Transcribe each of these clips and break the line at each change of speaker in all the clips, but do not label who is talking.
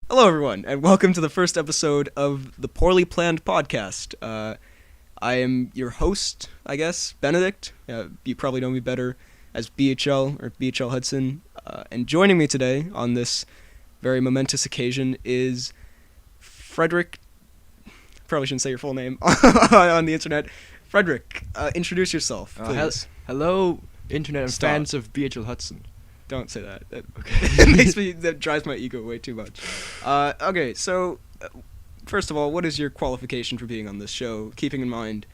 Hello, everyone, and welcome to the first episode of the Poorly Planned Podcast. I am your host, I guess, Benedict. You probably know me better as BHL or BHL Hudson. And joining me today on this very momentous occasion is Frederick. Probably shouldn't say your full name on the internet. Frederick, introduce yourself, please.
Hello, internet and fans of BHL Hudson.
Don't say that.
Okay.
That drives my ego way too much. Okay, so first of all, what is your qualification for being on this show? Keeping in mind,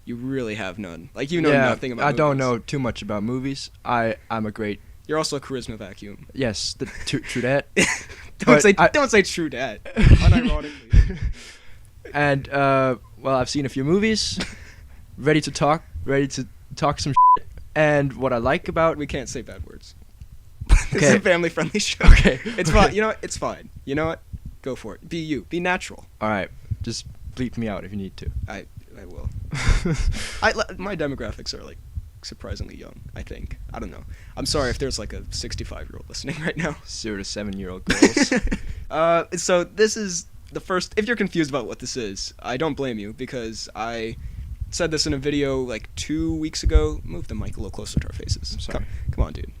you really have none. Like, you know nothing about movies.
I don't know too much about movies. I'm a great...
You're also a charisma vacuum.
Yes, true that.
Don't say true that. Unironically.
And, I've seen a few movies. ready to talk some shit. And what I like about...
We can't say bad words.
Okay.
This is a family-friendly show.
Okay.
It's fine. You know what? It's fine. You know what? Go for it. Be you. Be natural.
All right. Just bleep me out if you need to.
I will. My demographics are, like, surprisingly young, I think. I don't know. I'm sorry if there's, like, a 65-year-old listening right now.
0 to 7-year-old girls.
So this is the first... If you're confused about what this is, I don't blame you, because I said this in a video, like, 2 weeks ago. Move the mic a little closer to our faces.
I'm sorry.
Come on, dude.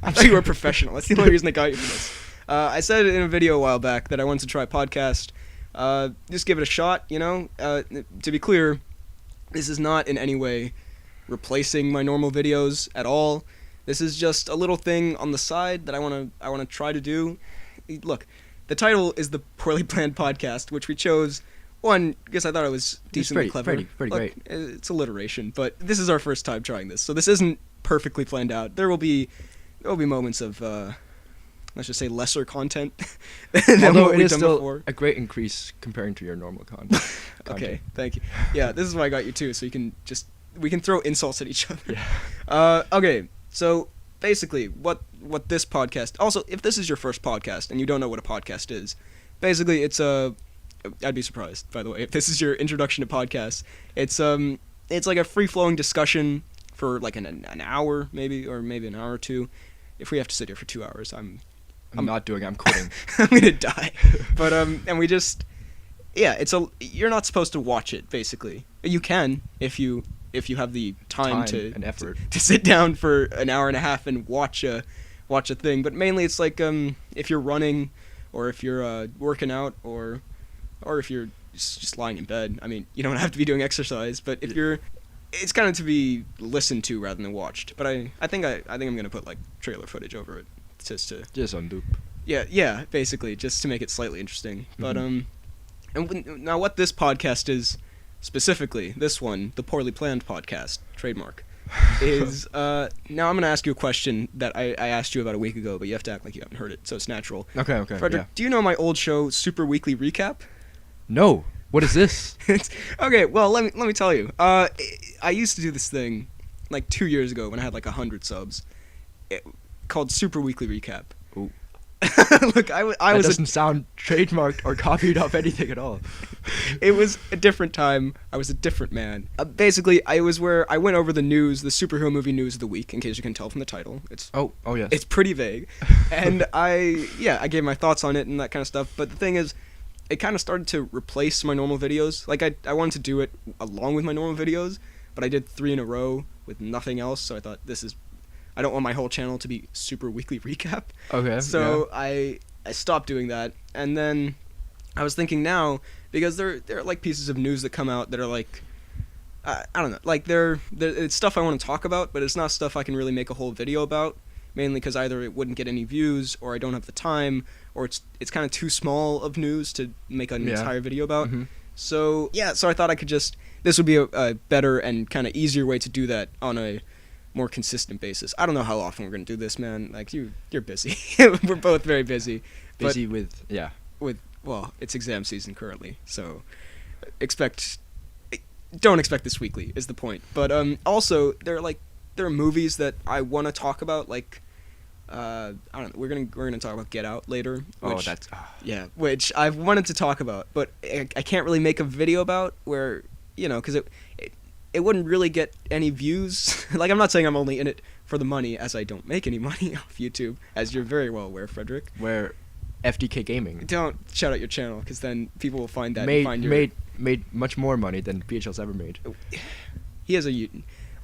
I thought you were a professional. That's the only reason I got you for this. I said in a video a while back that I wanted to try a podcast. Just give it a shot, you know? To be clear, this is not in any way replacing my normal videos at all. This is just a little thing on the side that I want to try to do. Look, the title is the Poorly Planned Podcast, which we chose, one, because I thought it was decently clever.
Pretty great.
It's alliteration, but this is our first time trying this, so this isn't perfectly planned out. There will be moments of let's just say lesser content than
Although
what
it
we've
is
done
still
before.
A great increase comparing to your normal content.
Okay, thank you. Yeah, this is why I got you too, so we can throw insults at each other.
Yeah.
Okay, so basically what this podcast, also if this is your first podcast and you don't know what a podcast is, basically it's I'd be surprised, by the way, if this is your introduction to podcasts. It's like a free-flowing discussion for like an hour, maybe, or maybe an hour or two. If we have to sit here for 2 hours, I'm
quitting.
I'm gonna die. But and we just, yeah, you're not supposed to watch it, basically. You can if you have the time to
and effort
to sit down for an hour and a half and watch a thing. But mainly it's like if you're running, or if you're working out, or if you're just lying in bed. I mean, you don't have to be doing exercise, but if you're, it's kind of to be listened to rather than watched. But I think I'm gonna put like trailer footage over it just
on loop.
Yeah, basically just to make it slightly interesting. But now what this podcast is specifically, this one, the Poorly Planned Podcast, trademark, is now I'm gonna ask you a question that I asked you about a week ago, but you have to act like you haven't heard it, so it's natural.
Okay.
Frederick, do you know my old show, Super Weekly Recap?
No. What is this?
Okay, well, let me tell you. I used to do this thing like 2 years ago when I had like 100 subs, called Super Weekly Recap.
Ooh.
Look, I was
doesn't sound trademarked or copied off anything at all.
It was a different time. I was a different man. Basically, I was where I went over the news, the superhero movie news of the week, in case you can tell from the title. It's
yes.
It's pretty vague, and I gave my thoughts on it and that kind of stuff. But the thing is, it kind of started to replace my normal videos. Like, I wanted to do it along with my normal videos, but I did 3 in a row with nothing else, so I thought, I don't want my whole channel to be Super Weekly Recap.
Okay.
So
yeah.
I stopped doing that, and then I was thinking now, because there are like pieces of news that come out that are like, I don't know, like it's stuff I want to talk about, but it's not stuff I can really make a whole video about, mainly because either it wouldn't get any views, or I don't have the time, or it's kind of too small of news to make an entire video about.
Mm-hmm.
So I thought I could this would be a better and kind of easier way to do that on a more consistent basis. I don't know how often we're going to do this, man. Like, you're busy. We're both very busy.
Busy
Well, it's exam season currently, so don't expect this weekly is the point. But also there are movies that I want to talk about, like I don't know, we're gonna talk about Get Out later. Which I've wanted to talk about, but I can't really make a video about, where, you know, because it wouldn't really get any views. Like, I'm not saying I'm only in it for the money, as I don't make any money off YouTube, as you're very well aware, Frederick.
Where FDK Gaming.
Don't shout out your channel, because then people will find that. And find your...
made much more money than BHL's ever made.
He has a...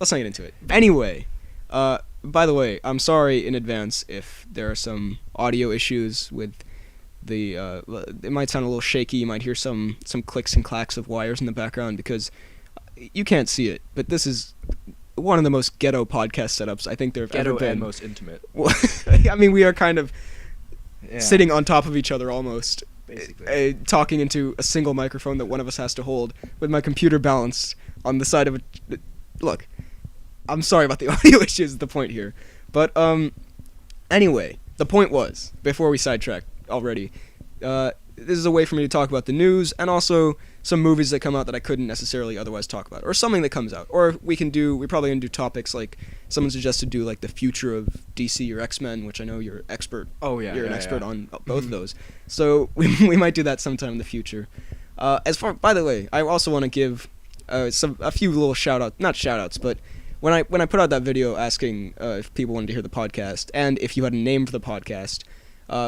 Let's not get into it. Anyway, by the way, I'm sorry in advance if there are some audio issues with the... it might sound a little shaky. You might hear some clicks and clacks of wires in the background, because you can't see it, but this is one of the most ghetto podcast setups I think there have ever been.
Ghetto and most intimate.
Well, I mean, we are kind of sitting on top of each other almost. Basically. Talking into a single microphone that one of us has to hold, with my computer balanced on the side of a... Look, I'm sorry about the audio issues is the point here. But, anyway, the point was, before we sidetracked already, this is a way for me to talk about the news, and also some movies that come out that I couldn't necessarily otherwise talk about, or something that comes out. Or we're probably going to do topics like, someone suggested do like the future of DC or X-Men, which I know you're expert.
Oh yeah,
you're an expert on both of those. So we might do that sometime in the future. By the way, I also want to give a few little not shout outs, but when I put out that video asking if people wanted to hear the podcast and if you had a name for the podcast,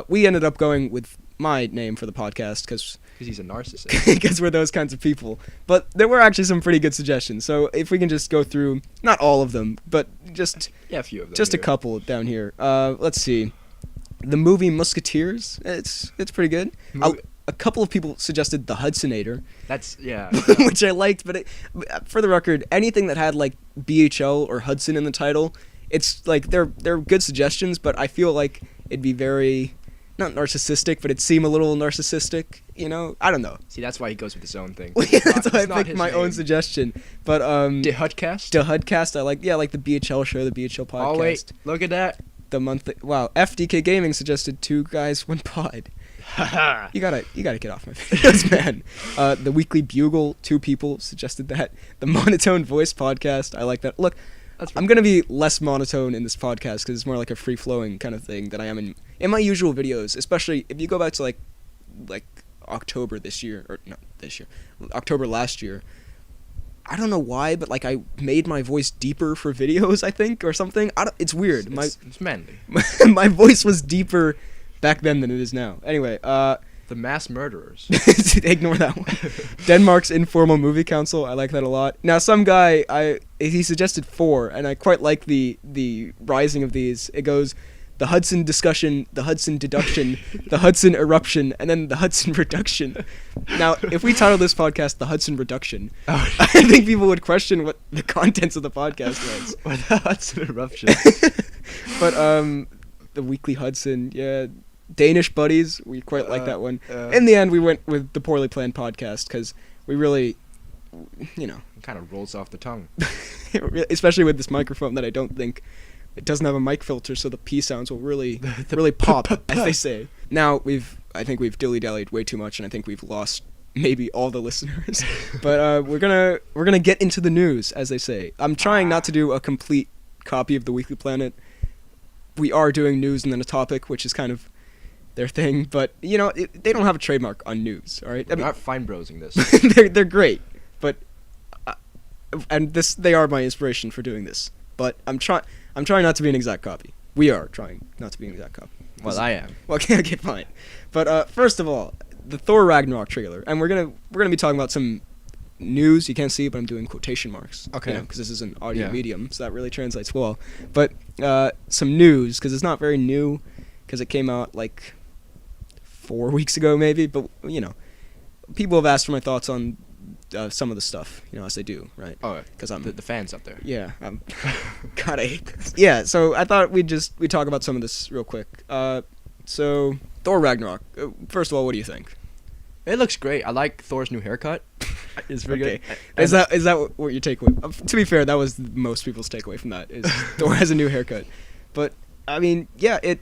we ended up going with my name for the podcast because
he's a narcissist.
Because we're those kinds of people. But there were actually some pretty good suggestions. So if we can just go through, not all of them, but just
a few of them.
Just a couple down here. Let's see. The movie Musketeers. It's pretty good. A couple of people suggested The Hudsonator.
That's
which I liked, but for the record, anything that had like BHL or Hudson in the title, it's like they're good suggestions, but I feel like it'd be very not narcissistic, but it'd seem a little narcissistic, you know? I don't know.
See, that's why he goes with his own thing.
That's why I picked my own suggestion. But
The Hudcast?
The Hudcast, I like the BHL show, the BHL podcast.
Oh wait, look at that.
The monthly FDK Gaming suggested 2 guys 1 pod. you gotta get off my videos, man. The Weekly Bugle, 2 people suggested that. The Monotone Voice podcast, I like that. Look, I'm gonna be less monotone in this podcast because it's more like a free-flowing kind of thing than I am in my usual videos. Especially if you go back to like October this year, or not this year, October last year. I don't know why, but like I made my voice deeper for videos, I think, or something. It's weird.
It's manly.
My voice was deeper back then than it is now. Anyway,
The Mass Murderers.
Ignore that one. Denmark's Informal Movie Council. I like that a lot. Now, some guy, he suggested 4, and I quite like the rising of these. It goes the Hudson discussion, the Hudson deduction, the Hudson eruption, and then the Hudson reduction. Now, if we title this podcast the Hudson Reduction, I think people would question what the contents of the podcast was.
Or the Hudson eruption.
But the Weekly Hudson, yeah. Danish Buddies, we quite like that one. In the end, we went with the Poorly Planned podcast because we really, you know.
It kind of rolls off the tongue.
Especially with this microphone that I don't think, it doesn't have a mic filter, so the P sounds will really pop, as they say. Now, I think we've dilly-dallied way too much, and I think we've lost maybe all the listeners. But we're gonna get into the news, as they say. I'm trying not to do a complete copy of the Weekly Planet. We are doing news and then a topic, which is kind of their thing, but you know they don't have a trademark on news. All right,
I'm not fine browsing this.
they're great, but and they are my inspiration for doing this. But I'm trying not to be an exact copy. We are trying not to be an exact copy.
Well, I am.
Well, okay, fine. But first of all, the Thor Ragnarok trailer, and we're gonna be talking about some news. You can't see it, but I'm doing quotation marks.
Okay.
Because this is an audio medium, so that really translates well. But some news, because it's not very new, because it came out like 4 weeks ago maybe, but you know, people have asked for my thoughts on some of the stuff, you know, as they do, right?
Oh,
because I'm
the fans up there.
Yeah, I'm God, I hate this. Yeah, so I thought we'd talk about some of this real quick. So Thor Ragnarok. First of all, what do you think?
It looks great. I like Thor's new haircut. It's pretty good.
Is that what your takeaway? To be fair, that was most people's takeaway from that. Is Thor has a new haircut, but I mean, yeah, it.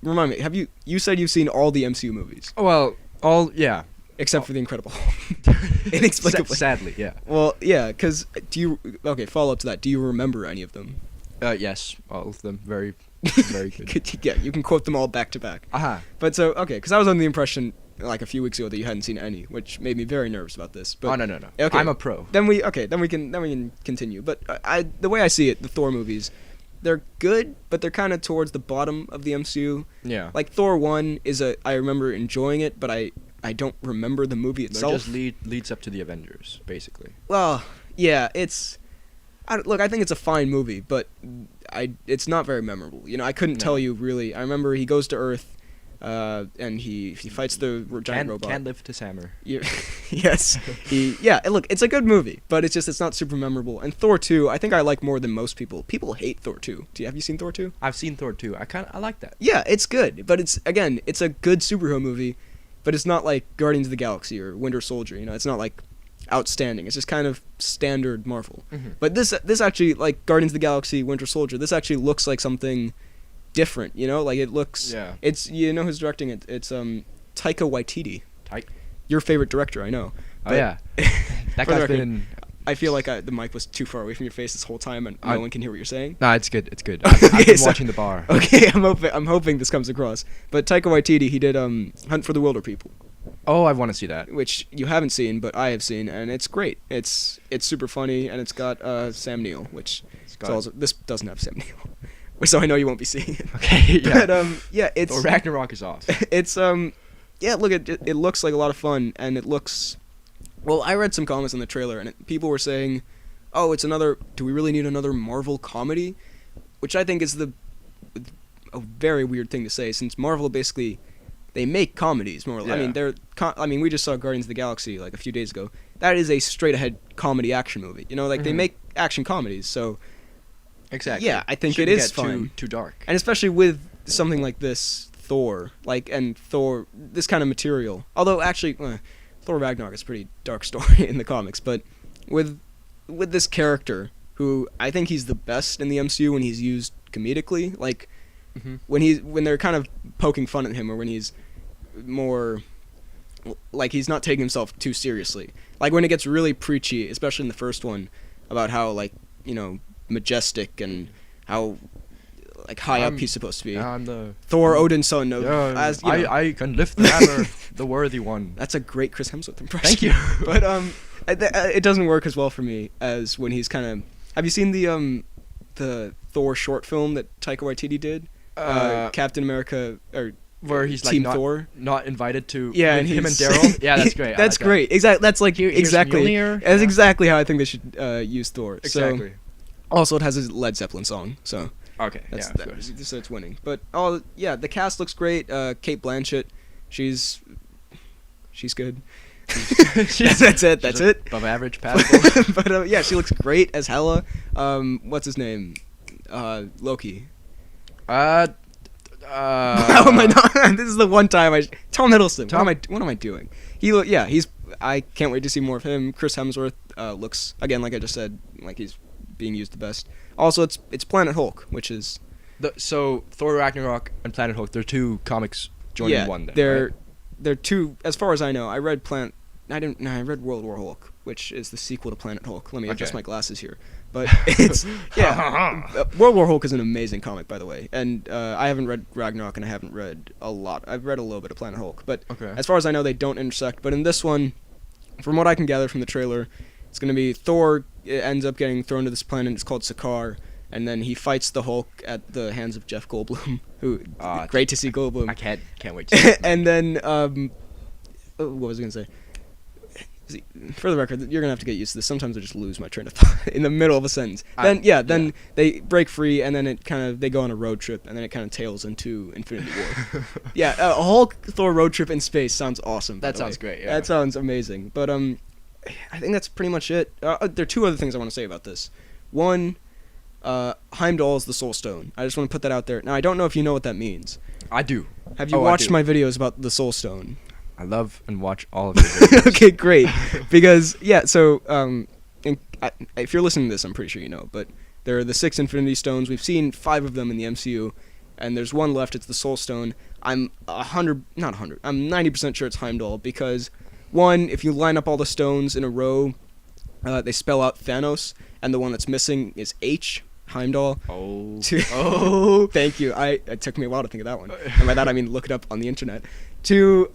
Remind me, you said you've seen all the MCU movies?
Oh, well,
except for the Incredible Hulk. Inexplicably.
Sadly, yeah.
Well, yeah, because follow up to that, do you remember any of them?
Yes, all of them. Very, very good.
Yeah, you can quote them all back to back. But so, okay, because I was under the impression like a few weeks ago that you hadn't seen any, which made me very nervous about this. But,
no.
Okay,
I'm a pro.
Then we can continue. But the way I see it, the Thor movies, they're good, but they're kind of towards the bottom of the MCU.
Yeah.
Like Thor 1 I remember enjoying it, but I don't remember the movie itself.
It just leads up to the Avengers, basically.
Well, yeah, look, I think it's a fine movie, but it's not very memorable. You know, I couldn't tell you really. I remember he goes to Earth, and he fights the giant robot.
Can't lift his hammer.
Yeah, yes. Look, it's a good movie, but it's not super memorable. And Thor 2, I think I like more than most people. People hate Thor 2. Have you seen Thor 2?
I've seen Thor 2. I like that.
Yeah, it's good, but it's a good superhero movie, but it's not like Guardians of the Galaxy or Winter Soldier. You know, it's not like outstanding. It's just kind of standard Marvel. Mm-hmm. But this actually, like Guardians of the Galaxy, Winter Soldier, this actually looks like something different, you know? Like it looks it's, you know who's directing it? It's Taika Waititi. Your favorite director, I know.
Oh yeah. That guy's been in...
I feel like the mic was too far away from your face this whole time and no one can hear what you're saying.
Nah, it's good. I've been watching the bar.
Okay, I'm hoping this comes across. But Taika Waititi, he did Hunt for the Wilder People.
Oh, I want to see that.
Which you haven't seen, but I have seen, and it's great. It's super funny, and it's got Sam Neill, which this doesn't have Sam Neill, so I know you won't be seeing it.
Okay, yeah.
But it's
Thor Ragnarok is off.
It's look, it looks like a lot of fun, and it looks. Well, I read some comments on the trailer, and people were saying, "Oh, it's another. Do we really need another Marvel comedy?" Which I think is a very weird thing to say, since Marvel basically. They make comedies more. Yeah. I mean, we just saw Guardians of the Galaxy like a few days ago. That is a straight-ahead comedy action movie. You know, like they make action comedies. So,
exactly.
Yeah, I think it is fun.
Too dark.
And especially with something like this, Thor, this kind of material. Although actually, Thor Ragnarok is a pretty dark story in the comics. But with this character, who I think he's the best in the MCU when he's used comedically, like. Mm-hmm. When they're kind of poking fun at him, or when he's more like he's not taking himself too seriously, like when it gets really preachy, especially in the first one, about how like, you know, majestic and how like high up he's supposed to be.
I'm the
Thor, Odin's son.
I can lift the hammer, the worthy one.
That's a great Chris Hemsworth impression.
Thank you.
But it doesn't work as well for me as when he's kind of. Have you seen the Thor short film that Taika Waititi did? Captain America, or
where he's
Team
like
Thor,
not invited to.
Yeah,
and him and Daryl. Yeah, that's great.
That's great. Exactly. That's like exactly. That's exactly how I think they should use Thor.
Exactly.
So, also, it has a Led Zeppelin song. So.
Okay.
So it's winning. But the cast looks great. Cate Blanchett, she's good. That's it. That's it.
Above average, passable.
But she looks great as Hela. What's his name? Loki. How am I not? This is the one time Tom Hiddleston. What am I doing? I can't wait to see more of him. Chris Hemsworth looks, again, like I just said, like he's being used the best. Also, it's Planet Hulk, which is
so Thor Ragnarok and Planet Hulk. They're two comics joining one. Then,
they're two. As far as I know, I read I read World War Hulk, which is the sequel to Planet Hulk. Let me adjust my glasses here. But it's World War Hulk is an amazing comic, by the way, and I haven't read Ragnarok and I haven't read a lot. I've read a little bit of Planet Hulk, but as far as I know, they don't intersect. But in this one, from what I can gather from the trailer, it's going to be Thor ends up getting thrown to this planet. It's called Sakaar, and then he fights the Hulk at the hands of Jeff Goldblum. Who great to see Goldblum.
I can't wait to see
and then what was I going to say? For the record, you're gonna have to get used to this. Sometimes I just lose my train of thought in the middle of a sentence. Then they break free, and then they go on a road trip, and then it kind of tails into Infinity War. A Hulk Thor road trip in space sounds awesome.
That sounds great. Yeah,
that sounds amazing. But I think that's pretty much it. There are two other things I want to say about this. One, Heimdall is the Soul Stone. I just want to put that out there. Now I don't know if you know what that means.
I do.
Have you watched my videos about the Soul Stone?
I love and watch all of your videos.
Okay, great. Because, so, if you're listening to this, I'm pretty sure you know, but there are the 6 Infinity Stones. We've seen 5 of them in the MCU, and there's one left. It's the Soul Stone. I'm 90% sure it's Heimdall, because, one, if you line up all the stones in a row, they spell out Thanos, and the one that's missing is H, Heimdall.
Oh.
Thank you. It took me a while to think of that one. And by that, I mean look it up on the internet. 2,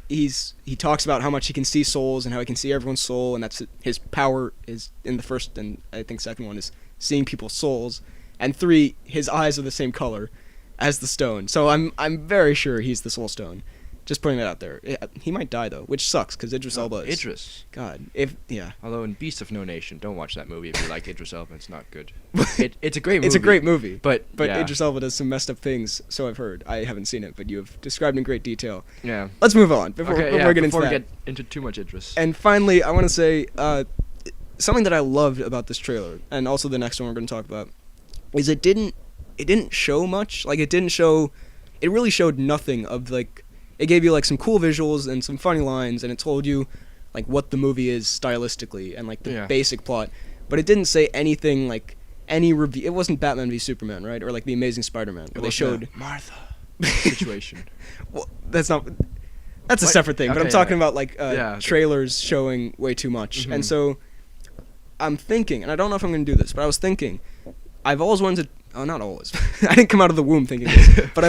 he talks about how much he can see souls and how he can see everyone's soul, and that's his power is in the first and I think second one is seeing people's souls. and 3, his eyes are the same color as the stone. So I'm very sure he's the Soul Stone. Just putting that out there. He might die though, which sucks because Idris Elba is.
Idris.
God, yeah.
Although in Beast of No Nation, don't watch that movie if you like Idris Elba. It's not good. It's a great movie.
It's a great movie,
but yeah.
Idris Elba does some messed up things. So I've heard. I haven't seen it, but you have described in great detail.
Yeah.
Let's move on before we get into that.
Get into too much Idris.
And finally, I want to say something that I loved about this trailer, and also the next one we're going to talk about, is it didn't show much. Like it really showed nothing of like. It gave you like some cool visuals and some funny lines, and it told you like what the movie is stylistically and like the basic plot. But it didn't say anything like any review. It wasn't Batman v Superman, right? Or like the Amazing Spider-Man, where they showed
Martha situation.
Well, that's a separate thing. But I'm talking about like trailers showing way too much, and so I'm thinking, and I don't know if I'm going to do this, but I was thinking, I've always wanted. Oh, not always. I didn't come out of the womb thinking this, but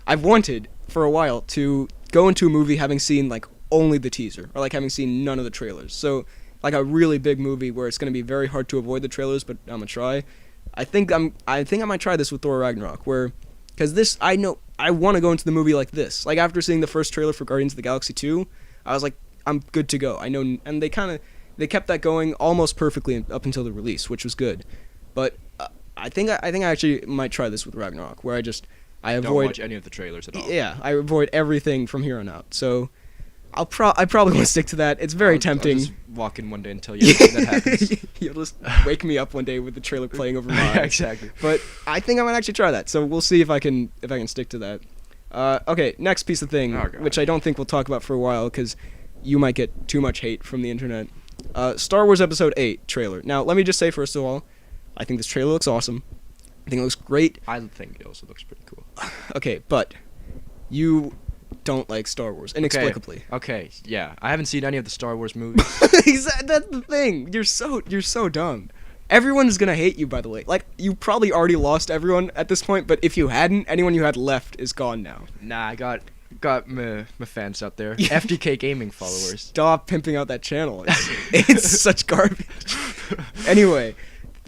I've wanted for a while to go into a movie having seen like only the teaser or like having seen none of the trailers. So like a really big movie where it's going to be very hard to avoid the trailers, but I'm gonna try. I think I might try this with Thor Ragnarok, because this I know I want to go into the movie like this. Like after seeing the first trailer for Guardians of the Galaxy 2, I was like, I'm good to go. I know, and they kept that going almost perfectly up until the release, which was good. But I think I actually might try this with Ragnarok, where I avoid.
Don't watch any of the trailers at all.
Yeah, I avoid everything from here on out. So I probably want to stick to that. It's very tempting.
I'll just walk in one day and tell you that happens.
You'll just wake me up one day with the trailer playing over my eyes.
Yeah, exactly.
But I think I might actually try that. So we'll see if I can stick to that. Okay, next piece of thing, which I don't think we'll talk about for a while because you might get too much hate from the internet. Star Wars Episode 8 trailer. Now, let me just say first of all, I think this trailer looks awesome. I think it looks great.
I think it also looks pretty cool.
Okay, but you don't like Star Wars inexplicably.
Okay, yeah. I haven't seen any of the Star Wars movies.
That's the thing. You're so dumb. Everyone's gonna hate you, by the way. Like, you probably already lost everyone at this point, but if you hadn't, anyone you had left is gone now.
Nah, I got my fans out there. FDK Gaming followers.
Stop pimping out that channel. It's such garbage. Anyway,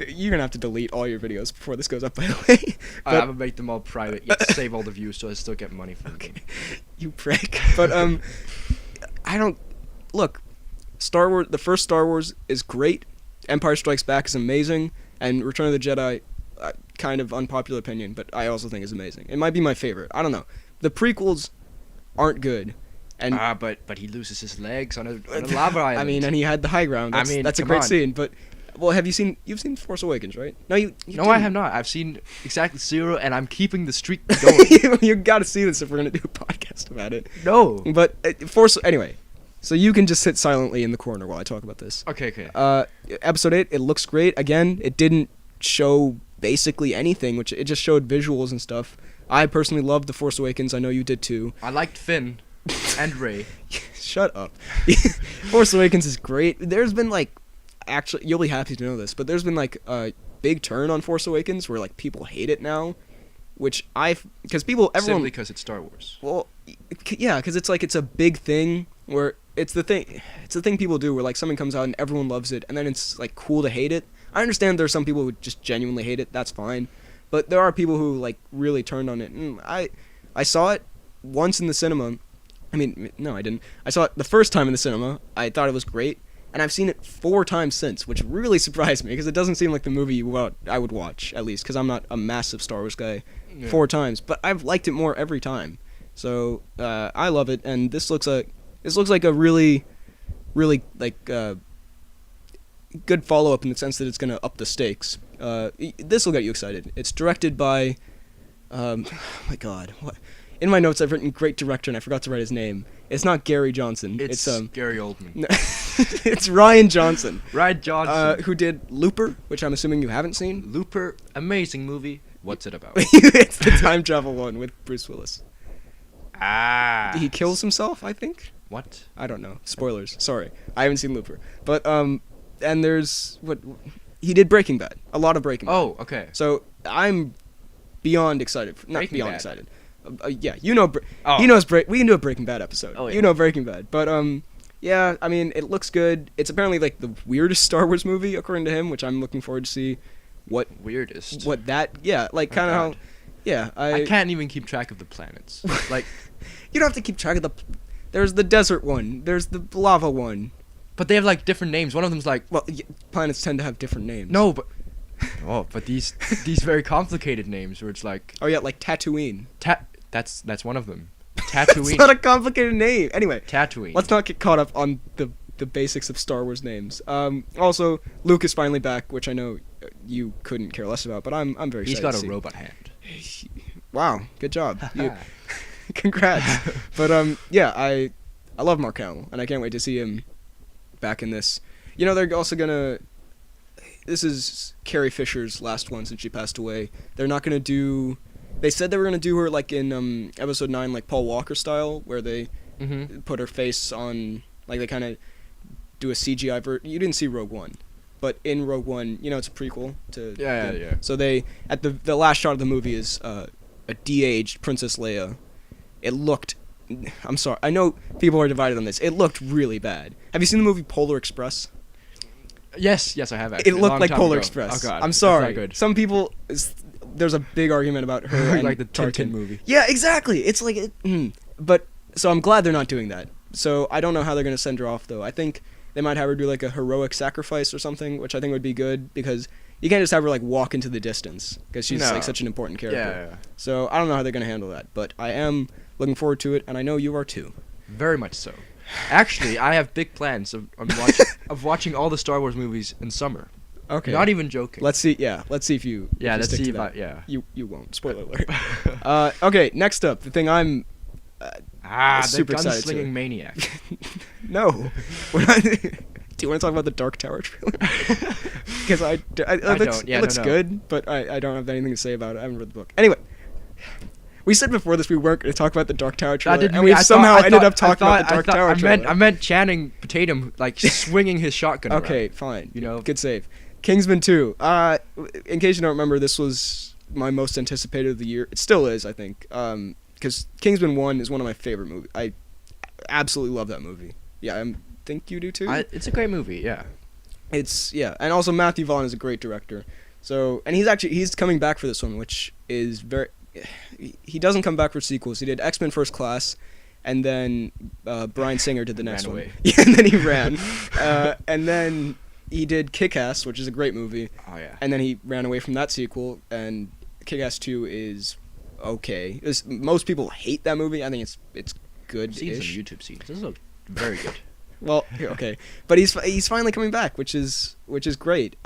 you're gonna have to delete all your videos before this goes up, by the way.
I'm gonna make them all private. You have to save all the views so I still get money from them.
You prick. But I don't look. Star Wars. The first Star Wars is great. Empire Strikes Back is amazing, and Return of the Jedi, kind of unpopular opinion, but I also think is amazing. It might be my favorite. I don't know. The prequels aren't good. And
but he loses his legs on a lava island.
I mean, and he had the high ground. That's a great scene. But well, you've seen Force Awakens, right? No, you
no, I have not. I've seen exactly 0, and I'm keeping the streak going.
You got to see this if we're gonna do a podcast about it.
No,
but anyway. So you can just sit silently in the corner while I talk about this.
Okay.
Episode 8, it looks great. Again, it didn't show basically anything, which it just showed visuals and stuff. I personally loved The Force Awakens. I know you did too.
I liked Finn and Rey.
Shut up. Force Awakens is great. There's been actually, you'll be happy to know this, but there's been a big turn on Force Awakens where people hate it now, which everyone
simply because it's Star Wars.
Well, yeah, because it's a big thing where it's the thing people do where something comes out and everyone loves it and then it's cool to hate it. I understand there are some people who just genuinely hate it. That's fine, but there are people who really turned on it. And I saw it once in the cinema. I mean, no, I didn't. I saw it the first time in the cinema. I thought it was great, and I've seen it 4 times since, which really surprised me because it doesn't seem like the movie I would watch, at least because I'm not a massive Star Wars guy. Yeah. 4 times, but I've liked it more every time. So I love it, and this looks like a really, really good follow-up in the sense that it's gonna up the stakes. This will get you excited. It's directed by, oh my God, what? In my notes I've written great director and I forgot to write his name. It's not Gary Johnson. It's
Gary Oldman.
No, it's Ryan Johnson.
Ryan Johnson.
Who did Looper, which I'm assuming you haven't seen.
Looper, amazing movie. What's it about?
It's the time travel one with Bruce Willis. He kills himself, I think.
What?
I don't know. Spoilers. Sorry. I haven't seen Looper. But and there's he did Breaking Bad. A lot of Breaking Bad.
Oh, okay.
So I'm beyond excited. Not
Breaking
beyond
Bad.
Excited. Yeah, you know.
Oh.
He knows. We can do a Breaking Bad episode.
Oh, yeah.
You know Breaking Bad. But yeah. I mean, it looks good. It's apparently the weirdest Star Wars movie according to him, which I'm looking forward to see. what
Weirdest.
what that like
Oh,
kind of how
God.
yeah
I can't even keep track of the planets. Like,
you don't have to keep track of there's the desert one, there's the lava one.
but they have like different names. One of them's like,
Well, planets tend to have different names.
no, but but these very complicated names where it's like
Oh yeah, like Tatooine.
that's one of them.
It's
Tatooine.
not a complicated name. Anyway,
Tatooine.
let's not get caught up on the basics of Star Wars names. Also, Luke is finally back, which I know you couldn't care less about, but I'm very
He's
excited
got
to
a
see.
robot hand.
Wow, good job. Congrats. But yeah, I love Mark Hamill, and I can't wait to see him back in this. You know, they're also gonna. This is Carrie Fisher's last one since she passed away. They're not gonna do. They said they were gonna do her like in episode 9, like Paul Walker style, where they
Mm-hmm.
put her face on, like they kind of do a CGI version. You didn't see Rogue One, but in Rogue One, you know, it's a prequel to.
Yeah.
So they at the last shot of the movie is a de-aged Princess Leia. It looked. I'm sorry. I know people are divided on this. It looked really bad. Have you seen the movie Polar Express?
Yes, I have actually.
It
a
looked
long
like
time
Polar
ago.
Express.
Oh God,
I'm
it's
sorry.
not good.
Some people. There's a big argument about her and
like the Tintin
Tarkin.
movie.
Yeah, exactly. It's like but so I'm glad they're not doing that. So I don't know how they're gonna send her off though. I think they might have her do like a heroic sacrifice or something, which I think would be good because you can't just have her like walk into the distance because she's
No.
like such an important character.
Yeah.
So I don't know how they're gonna handle that, but I am looking forward to it, and I know you are too.
Very much so. Actually, I have big plans of watching all the Star Wars movies in summer.
Okay.
Not even joking.
Let's see. Yeah. Let's see if you. if
Yeah,
you
let's
stick
see
to
if
that.
I.
You won't. Spoiler alert. Okay. Next up, the thing I'm.
The
super excited to.
gunslinging maniac.
No. We're not, do you want to talk about the Dark Tower trailer? Because it looks
no.
good, but I don't have anything to say about it. I haven't read the book. Anyway, we said before this we weren't going to talk about the Dark Tower trailer, and we somehow ended up talking about the Dark Tower trailer.
I meant Channing Tatum like swinging his shotgun.
Okay,
around.
fine.
You know,
Good save. Kingsman 2. In case you don't remember, this was my most anticipated of the year. It still is, I think. Because Kingsman 1 is one of my favorite movies. I absolutely love that movie. Yeah, I think you do too.
It's a great movie. Yeah.
And also Matthew Vaughn is a great director. So, and he's coming back for this one, which is very. He doesn't come back for sequels. He did X-Men First Class, and then Bryan Singer did the next one.
Ran away.
Yeah, and then he ran, and then he did Kick-Ass, which is a great movie.
Oh yeah.
And then he ran away from that sequel, and Kick-Ass 2 is okay. Most people hate that movie. I think it's good.
I've seen some YouTube scenes. This is very good.
Well, okay, but he's finally coming back, which is great.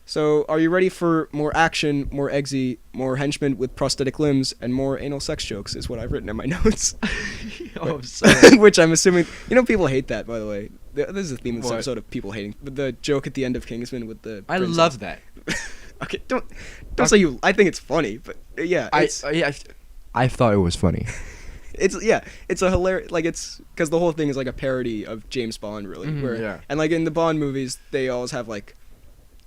So are you ready for more action, more eggsy, more henchmen with prosthetic limbs, and more anal sex jokes? Is what I've written in my notes.
Oh, I'm sorry.
Which I'm assuming people hate that. By the way, this is the theme of this
What?
episode of people hating. But the joke at the end of Kingsman with the.
I
princess.
love that.
Okay, don't say you. I think it's funny, but yeah,
I thought it was funny.
it's a hilarious, like, it's because the whole thing is like a parody of James Bond, really.
Yeah.
And like in the Bond movies, they always have like,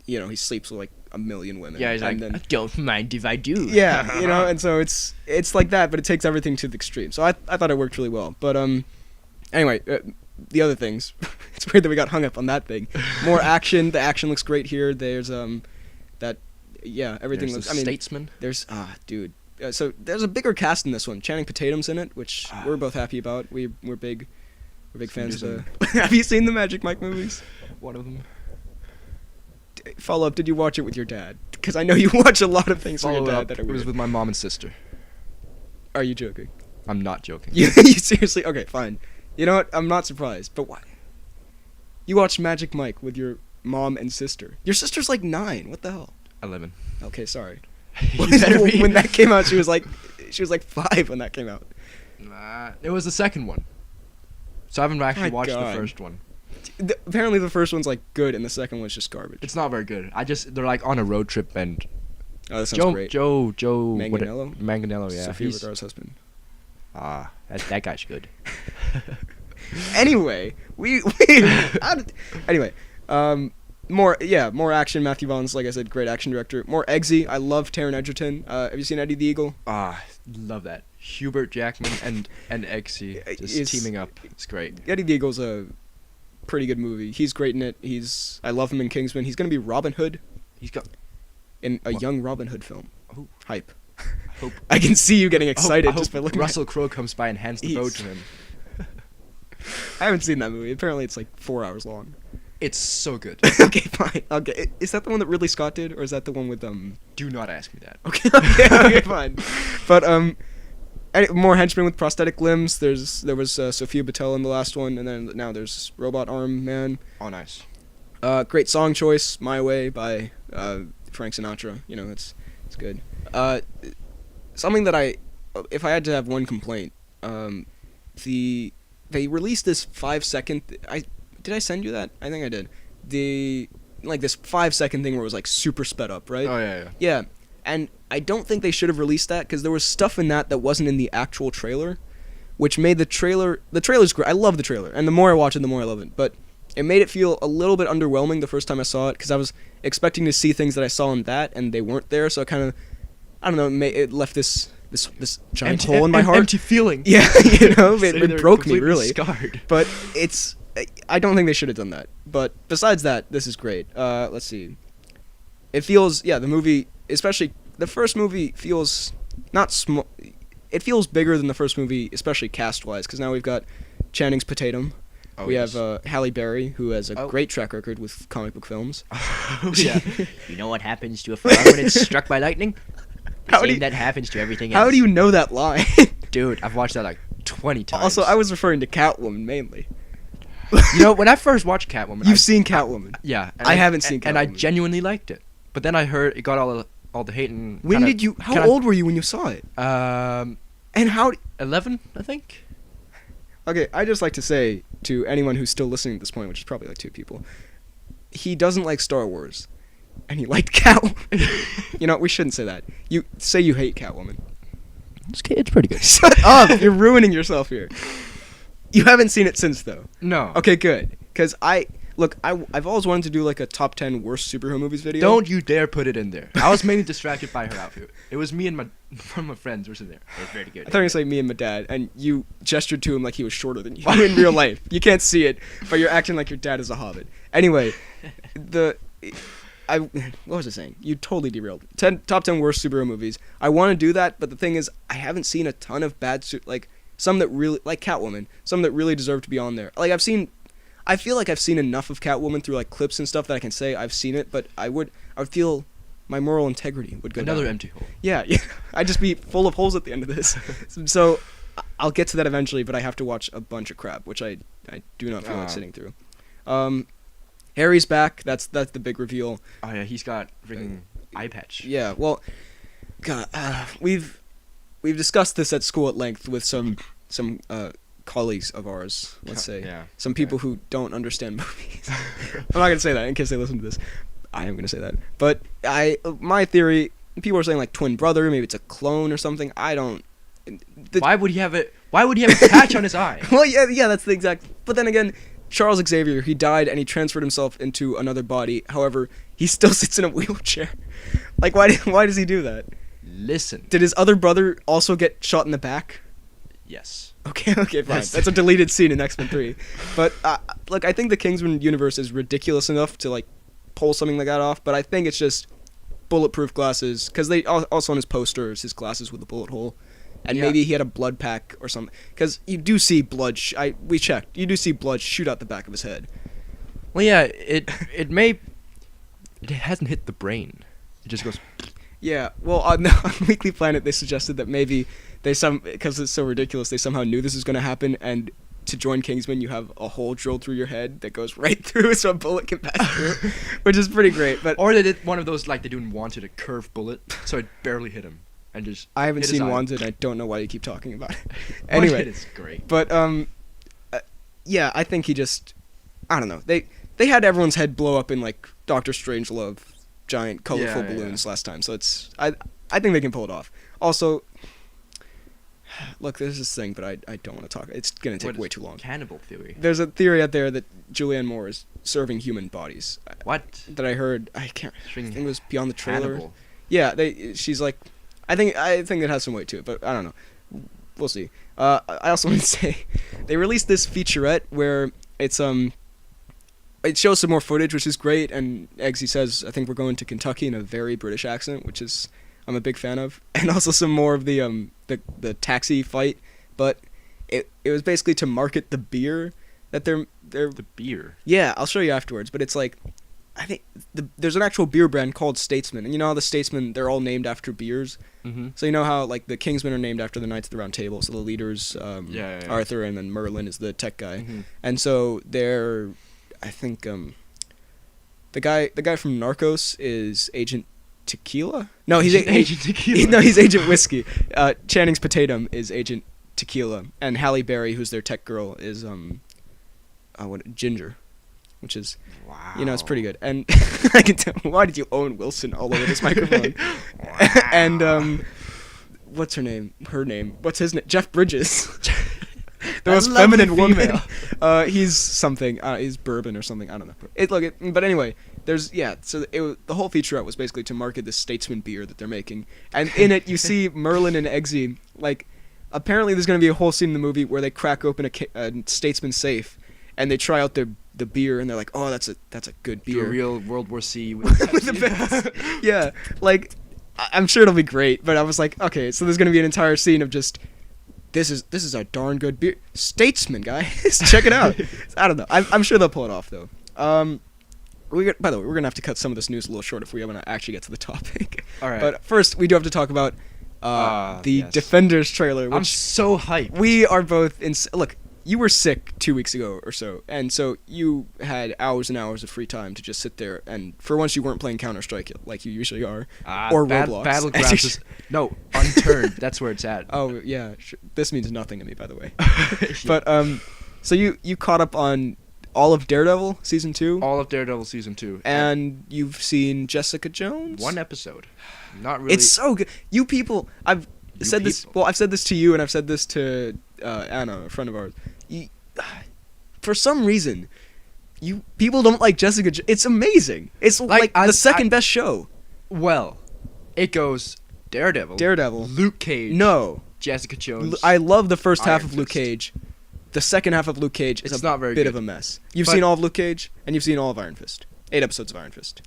he sleeps with like a million women.
Yeah, he's
and
like,
then,
don't mind if I do.
yeah, and so it's like that, but it takes everything to the extreme. So I thought it worked really well. But anyway, the other things, it's weird that we got hung up on that thing. More action. The action looks great here. There's everything looks.
Statesman.
There's dude. So there's a bigger cast in this one. Channing Tatum's in it, which we're both happy about. We're big fans of the. Have you seen the Magic Mike movies?
One of them.
Follow up. Did you watch it with your dad? Because I know you watch a lot of things with your dad that are
It was
weird.
with my mom and sister.
Are you joking?
I'm not joking.
You seriously? Okay, fine. You know what? I'm not surprised. But why? You watched Magic Mike with your mom and sister. Your sister's like 9. What the hell?
11.
Okay, sorry.
You better be.
When that came out, she was like 5 when that came out.
Nah, it was the second one. So I haven't actually
My
watched
God.
the first one.
Apparently the first one's like good and the second one's just garbage.
It's not very good. They're like on a road trip and
Oh, that sounds great.
Joe
Manganiello?
Manganiello, yeah.
Sofia Vergara's husband.
That guy's good.
Anyway, anyway, more action. Matthew Vaughn's, like I said, great action director. More eggsy. I love Taron Egerton. Have you seen Eddie the Eagle?
Love that. Hubert Jackman and Eggsy just teaming up. It's great.
Eddie the Eagle's a pretty good movie. He's great in it. I love him in Kingsman. He's gonna be Robin Hood
He's got
in a
What?
young Robin Hood film.
Oh.
Hype.
I hope
I can see you getting
I
excited
hope
just by looking
Russell Crowe comes by and hands the bow
He's-
to him.
I haven't seen that movie. Apparently it's like 4 hours long.
It's so good.
Okay, fine. Okay. Is that the one that Ridley Scott did, or is that the one with
Do not ask me that.
Okay, okay, fine. But more henchmen with prosthetic limbs. There was Sophia Boutella in the last one, and then now there's Robot Arm Man.
Oh, nice.
Great song choice, "My Way" by Frank Sinatra. You know, it's good. Something that if I had to have one complaint, they released this 5-second. Did I send you that? I think I did. This 5-second thing where it was like super sped up, right?
Oh yeah.
Yeah, and I don't think they should have released that because there was stuff in that wasn't in the actual trailer, which made the trailer's great. I love the trailer, and the more I watch it, the more I love it. But it made it feel a little bit underwhelming the first time I saw it because I was expecting to see things that I saw in that, and they weren't there. So it kind of, I don't know, it left this giant hole in my heart.
Empty feeling.
Yeah, you know,
Sitting
it
there
broke me
completely
really.
Scarred.
But I don't think they should have done that. But besides that, this is great. Let's see. It feels, the movie, especially the first movie, feels not small. It feels bigger than the first movie, especially cast-wise, because now we've got Channing's Tatum.
Oh,
we
yes.
have Halle Berry, who has a
Oh.
great track record with comic book films.
Oh, yeah.
You know what happens to a frog when it's struck by lightning? The
How do
same
you-
that happens to everything else.
How do you know that line?
Dude, I've watched that like 20 times.
Also, I was referring to Catwoman mainly.
You know, when I first watched Catwoman,
You've seen Catwoman.
Yeah.
I haven't seen
And I
Catwoman.
genuinely liked it. But then I heard it got all the hate and
When
kinda-
did you? How
kinda-
old were you when you saw it? And how?
11, I think.
Okay, I just like to say to anyone who's still listening at this point, which is probably like 2 people, he doesn't like Star Wars, and he liked Catwoman. You know, we shouldn't say that. You say you hate Catwoman.
It's pretty good.
Shut up! You're ruining yourself here. You haven't seen it since, though.
No.
Okay, good. Because I've always wanted to do like a top 10 worst superhero movies video.
Don't you dare put it in there. I was mainly distracted by her outfit. It was me and one of my friends were sitting there.
It's very good.
I thought you were gonna say me and my dad, and you gestured to him like he was shorter than you in real life. You can't see it, but you're acting like your dad is a hobbit. Anyway, what was I saying? You totally derailed. Top 10 worst superhero movies. I want to do that, but the thing is, I haven't seen a ton of bad some that really, like Catwoman, some that really deserve to be on there. Like I feel like I've seen enough of Catwoman through like clips and stuff that I can say I've seen it, but I would feel my moral integrity would go
Another
down.
empty hole.
Yeah, I'd just be full of holes at the end of this. So I'll get to that eventually, but I have to watch a bunch of crap, which I do not feel like sitting through. Harry's back. That's the big reveal.
Oh yeah, he's got freaking eye patch.
Yeah, well, God, we've discussed this at school at length with some colleagues of ours. Let's say some people who don't understand movies. I'm not gonna say that in case they listen to this. I am gonna say that, but my theory. People are saying like twin brother, maybe it's a clone or something. I don't.
Why would he have a patch on his eye?
Well, yeah, that's the exact. But then again, Charles Xavier, he died and he transferred himself into another body. However, he still sits in a wheelchair. Like, why does he do that?
Listen.
Did his other brother also get shot in the back?
Yes.
Okay, fine.
Yes.
That's a deleted scene in X-Men 3. But look, I think the Kingsman universe is ridiculous enough to like pull something like that off. But I think it's just bulletproof glasses, because they also on his posters, his glasses with a bullet hole. And maybe he had a blood pack or something. Because you do see blood. We checked. You do see blood shoot out the back of his head.
Well, yeah. It hasn't hit the brain. It just goes.
Yeah. Well, on Weekly Planet, they suggested that maybe because it's so ridiculous, they somehow knew this was going to happen, and to join Kingsman, you have a hole drilled through your head that goes right through, so a bullet can pass through, which is pretty great. But
Or they did one of those like they do in Wanted, a curved bullet, so it barely hit him. And just
I haven't
hit his
seen
eye.
Wanted. I don't know why you keep talking about it.
Wanted
Anyway,
is great.
but yeah, I think he just, I don't know. They had everyone's head blow up in like Doctor Strangelove, giant colorful balloons last time. So I think they can pull it off. Also, look, there's this thing, but I don't want to talk. It's gonna take way too long.
Cannibal theory.
There's a theory out there that Julianne Moore is serving human bodies.
What?
That I heard. I can't. I think it was beyond the trailer.
Cannibal.
Yeah, she's like, I think it has some weight to it, but I don't know. We'll see. I also want to say, they released this featurette where it's it shows some more footage, which is great. And Eggsy says, I think we're going to Kentucky in a very British accent, which is I'm a big fan of. And also some more of the taxi fight. But it was basically to market the beer that they're
The beer.
Yeah, I'll show you afterwards. But it's like, I think there's an actual beer brand called Statesman, and you know how the Statesman, they're all named after beers.
Mm-hmm.
So you know how like the Kingsmen are named after the Knights of the Round Table. So the leaders,
Yeah.
Arthur, and then Merlin is the tech guy.
Mm-hmm.
And so they're, I think, the guy from Narcos is Agent Tequila. No, he's
Agent Tequila.
No, he's Agent Whiskey. Channing's Potatum is Agent Tequila, and Halle Berry, who's their tech girl, is Ginger, which is,
Wow.
you know, it's pretty good. And I can tell. Why did you own Wilson all over this microphone? And what's her name? What's his name? Jeff Bridges. The most feminine woman. He's something. He's bourbon or something. I don't know. But anyway, so the whole featurette was basically to market this Statesman beer that they're making, and in it you see Merlin and Eggsy. Like, apparently there's going to be a whole scene in the movie where they crack open a Statesman safe, and they try out the beer, and they're like, oh, that's a good
Do
beer.
a real World War C with
With the best. Yeah, like, I'm sure it'll be great, but I was like, okay, so there's going to be an entire scene of just, this is a darn good beer. Statesman, guys. Check it out. I don't know. I'm sure they'll pull it off, though. By the way, we're going to have to cut some of this news a little short if we want to actually get to the topic.
All right.
But first, we do have to talk about the
yes.
Defenders trailer. Which
I'm so hyped.
we are both look, you were sick 2 weeks ago or so, and so you had hours and hours of free time to just sit there, and for once you weren't playing Counter-Strike like you usually are, or Roblox.
Battlegrounds is, no, Unturned. That's where it's at.
Oh, yeah. This means nothing to me, by the way. But, so you caught up on all of Daredevil Season 2?
All of Daredevil Season 2.
And you've seen Jessica Jones?
One episode. Not really.
It's so good. You people, I've said this to you, and I've said this to Anna, a friend of ours. For some reason, you people don't like Jessica Jones. It's amazing. It's like the second best show.
Well, it goes Daredevil,
Luke
Cage,
No.
Jessica Jones.
I love the first half
Iron
of Luke
Fist.
Cage. The second half of Luke Cage is
It's
a
not very
bit
good.
of a mess. You've
But-
seen all of Luke Cage, and you've seen all of Iron Fist. 8 episodes of Iron Fist.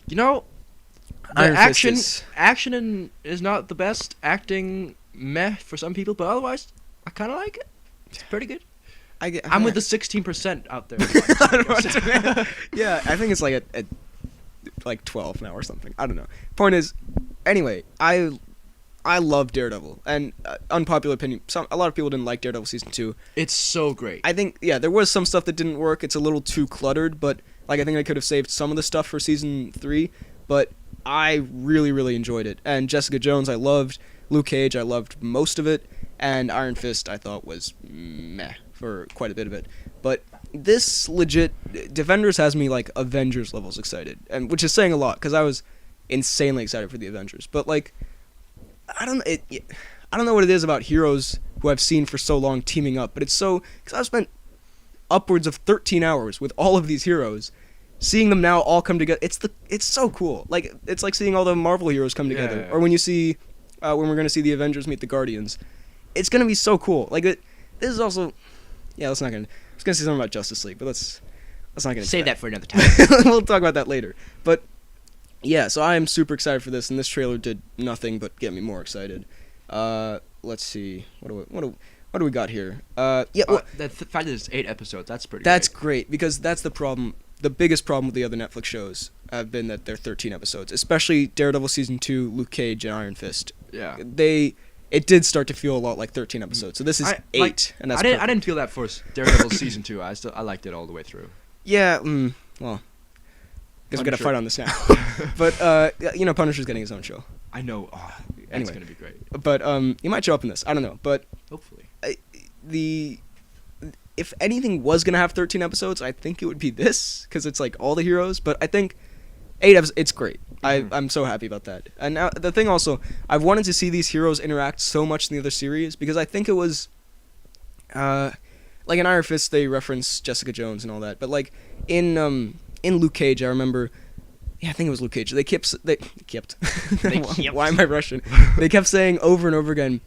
You know, the
Iron Fist
action is not the best. Acting, meh for some people, but otherwise, I kind of like it. It's pretty good. I'm with the 16% out there.
Yeah, I think it's like at like 12 now or something. I don't know. Point is, anyway, I love Daredevil, and unpopular opinion, a lot of people didn't like Daredevil Season 2.
It's so great.
I think, yeah, there was some stuff that didn't work. It's a little too cluttered, but like I think I could have saved some of the stuff for Season 3, but I really, really enjoyed it. And Jessica Jones, I loved. Luke Cage, I loved most of it. And Iron Fist, I thought was meh for quite a bit of it. But this legit, Defenders has me like Avengers levels excited, and which is saying a lot because I was insanely excited for the Avengers. But like, I don't know what it is about heroes who I've seen for so long teaming up, but it's so, because I've spent upwards of 13 hours with all of these heroes, seeing them now all come together. It's so cool. Like, it's like seeing all the Marvel heroes come together,
Yeah.
or when you see when we're gonna see the Avengers meet the Guardians. It's gonna be so cool. Like, this is also, yeah. I was gonna say something about Justice League, but let's not get into
Save that for another time.
We'll talk about that later. But yeah, so I am super excited for this, and this trailer did nothing but get me more excited. Let's see, what do we got here? Yeah, well,
The fact that it's 8 episodes, that's pretty.
that's
great.
great because that's the problem. The biggest problem with the other Netflix shows have been that they're 13 episodes, especially Daredevil Season 2, Luke Cage, and Iron Fist.
Yeah.
It did start to feel a lot like 13 episodes. So this is 8, and that's
I didn't feel that for Daredevil Season 2. I liked it all the way through.
Yeah, well, guess we gotta
Punisher.
fight on this now. But Punisher's getting his own show.
I know. Oh, that's
Anyway.
gonna be great.
But he might show up in this. I don't know. But
Hopefully.
if anything was gonna have 13 episodes, I think it would be this, because it's like all the heroes. But I think 8 episodes, it's great. I'm so happy about that. And now the thing also, I've wanted to see these heroes interact so much in the other series, because I think it was, like in Iron Fist they reference Jessica Jones and all that, but like in Luke Cage, I remember, yeah, I think it was Luke Cage. They kept.
kept.
Why am I Russian? They kept saying over and over again,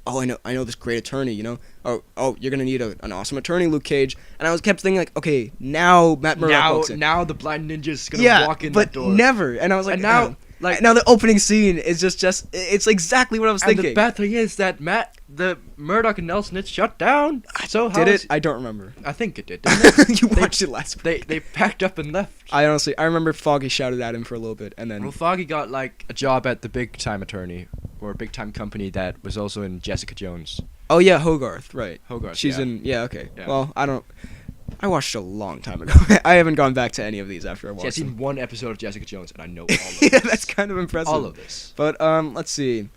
oh, I know this great attorney, you know. Oh, you're gonna need an awesome attorney, Luke Cage. And I was kept thinking like, okay, now Matt Murdock walks in.
Now the blind ninja's gonna walk in that door.
But never. And I was like,
and now.
Now the opening scene is just it's exactly what I was thinking.
And the bad thing is that the Murdoch and Nelson, it's shut down. So
did it? I don't remember.
I think it did. Didn't it?
You watched it last week.
They packed up and left.
I remember Foggy shouted at him for a little bit, and then.
Well, Foggy got like a job at the big time attorney or a big time company that was also in Jessica Jones.
Oh yeah, Hogarth, right?
Hogarth.
She's in. Yeah, okay.
Yeah.
Well, I watched a long time ago. I haven't gone back to any of these after I watched
I've seen
them.
one episode of Jessica Jones, and I know all of
Yeah,
this.
that's kind of impressive.
All of this.
But let's see.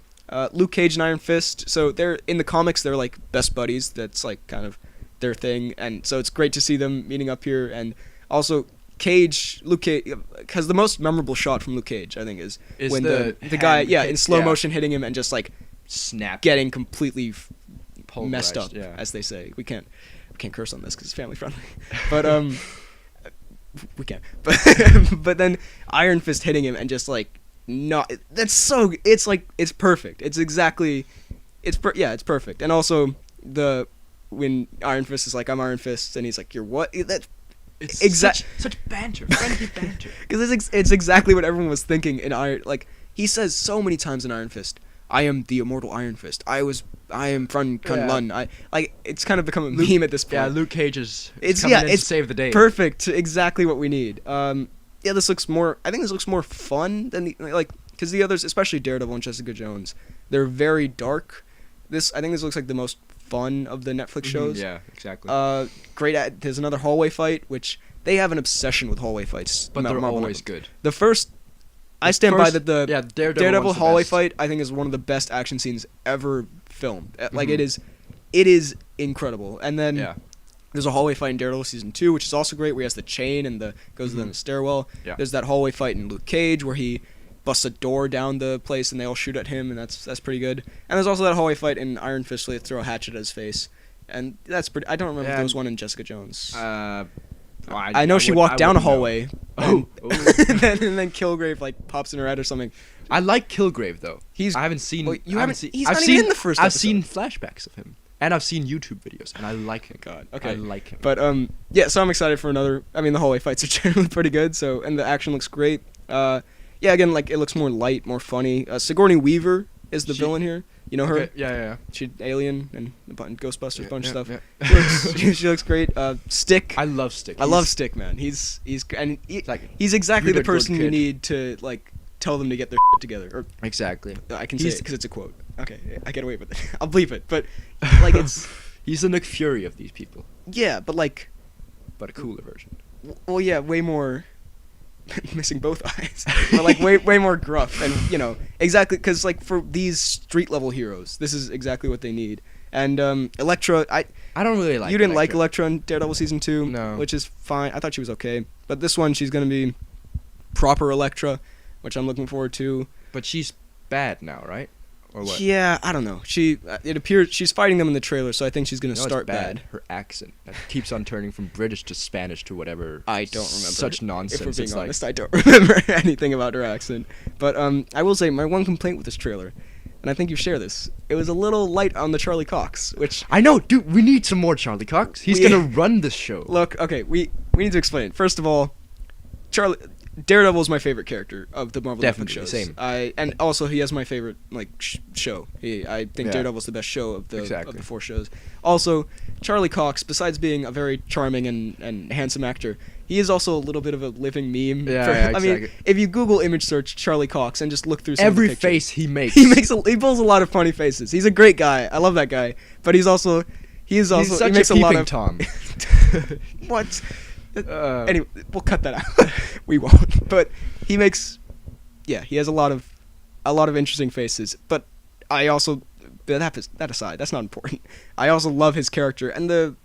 Luke Cage and Iron Fist. So they're in the comics. They're like best buddies. That's like kind of their thing, and so it's great to see them meeting up here. And also Luke Cage, because the most memorable shot from Luke Cage, I think, is when the guy, in slow motion hitting him and just like
snap,
getting completely messed up,
yeah.
as they say. We can't curse on this because it's family friendly, but we can. But then Iron Fist hitting him and just like it's perfect. It's exactly it's perfect. And also when Iron Fist is like, I'm Iron Fist, and he's like, you're what?
It's such banter, friendly banter.
Because it's exactly what everyone was thinking in Iron. Like he says so many times in Iron Fist, I am the immortal Iron Fist. I am from Kunlun. It's kind of become a meme at this point.
Yeah, Luke Cage is coming in to save the day.
Perfect, exactly what we need. This looks more. I think this looks more fun than because the others, especially Daredevil and Jessica Jones, they're very dark. I think this looks like the most fun of the Netflix shows.
Yeah, exactly.
There's another hallway fight, which they have an obsession with hallway fights.
But they're always good.
The first. I stand by that the
Daredevil
hallway fight, I think, is one of the best action scenes ever filmed. Like it is incredible. And then there's a hallway fight in Daredevil season 2, which is also great, where he has the chain and goes down the stairwell.
Yeah.
There's that hallway fight in Luke Cage where he busts a door down the place and they all shoot at him, and that's pretty good. And there's also that hallway fight in Iron Fist where they throw a hatchet at his face, and that's pretty. I don't remember if there was one in Jessica Jones. I know she walked down a hallway. And then Kilgrave pops in her head or something.
I like Kilgrave though. I haven't seen.
Well,
He's
not even in the first episode.
I've seen flashbacks of him, and I've seen YouTube videos, and I like him.
God, okay,
I like him.
But so I'm excited for another. I mean, the hallway fights are generally pretty good. So, and the action looks great. Again, it looks more light, more funny. Sigourney Weaver is the villain here. You know her?
Okay, yeah.
She Alien and Ghostbusters, bunch of stuff.
Yeah.
She looks great. Stick.
I love Stick.
I love Stick, man. He's exactly the person you need to tell them to get their shit together. Or
exactly.
I can say it because it's a quote. Okay, I get away with it. I'll bleep it. But it's
he's the Nick Fury of these people.
Yeah, but
a cooler version.
Well, yeah, way more. Missing both eyes, but way more gruff, and exactly because for these street level heroes, this is exactly what they need. And Elektra, I
don't really like.
You didn't like Elektra in Daredevil season 2,
no,
which is fine. I thought she was okay, but this one she's gonna be proper Elektra, which I'm looking forward to.
But she's bad now, right? Or what?
Yeah, I don't know. It appears she's fighting them in the trailer, so I think she's gonna start bad.
Her accent keeps on turning from British to Spanish to whatever.
I don't remember.
Such nonsense.
If we're being honest, I don't remember anything about her accent. But I will say my one complaint with this trailer, and I think you share this, it was a little light on the Charlie Cox, which
I know, dude. We need some more Charlie Cox. He's gonna run this show.
Look, okay, we need to explain. First of all, Daredevil is my favorite character of the Marvel Netflix shows.
Same.
And also he has my favorite show. I think Daredevil's the best show of the 4 shows. Also, Charlie Cox, besides being a very charming and handsome actor, he is also a little bit of a living meme.
I
mean, if you Google image search Charlie Cox and just look through some
every
of the pictures,
face he makes,
he pulls a lot of funny faces. He's a great guy. I love that guy. But he's such
he makes
a lot of
Tom.
What? Anyway, we'll cut that out. We won't. But he has a lot of interesting faces. But I also, that aside, that's not important. I also love his character, and the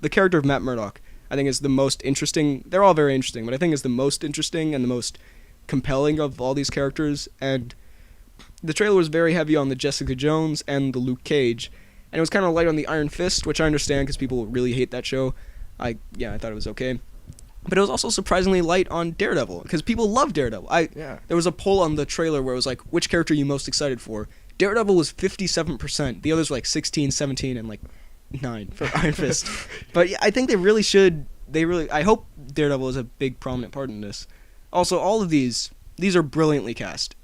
character of Matt Murdock, I think, is the most interesting. They're all very interesting, but I think is the most interesting and the most compelling of all these characters. And the trailer was very heavy on the Jessica Jones and the Luke Cage, and it was kind of light on the Iron Fist, which I understand because people really hate that show. I thought it was okay. But it was also surprisingly light on Daredevil, because people love Daredevil. There was a poll on the trailer where it was like, which character are you most excited for? Daredevil was 57%. The others were like 16, 17, and like 9 for Iron Fist. But yeah, I think they really should. I hope Daredevil is a big prominent part in this. Also, all of these are brilliantly cast.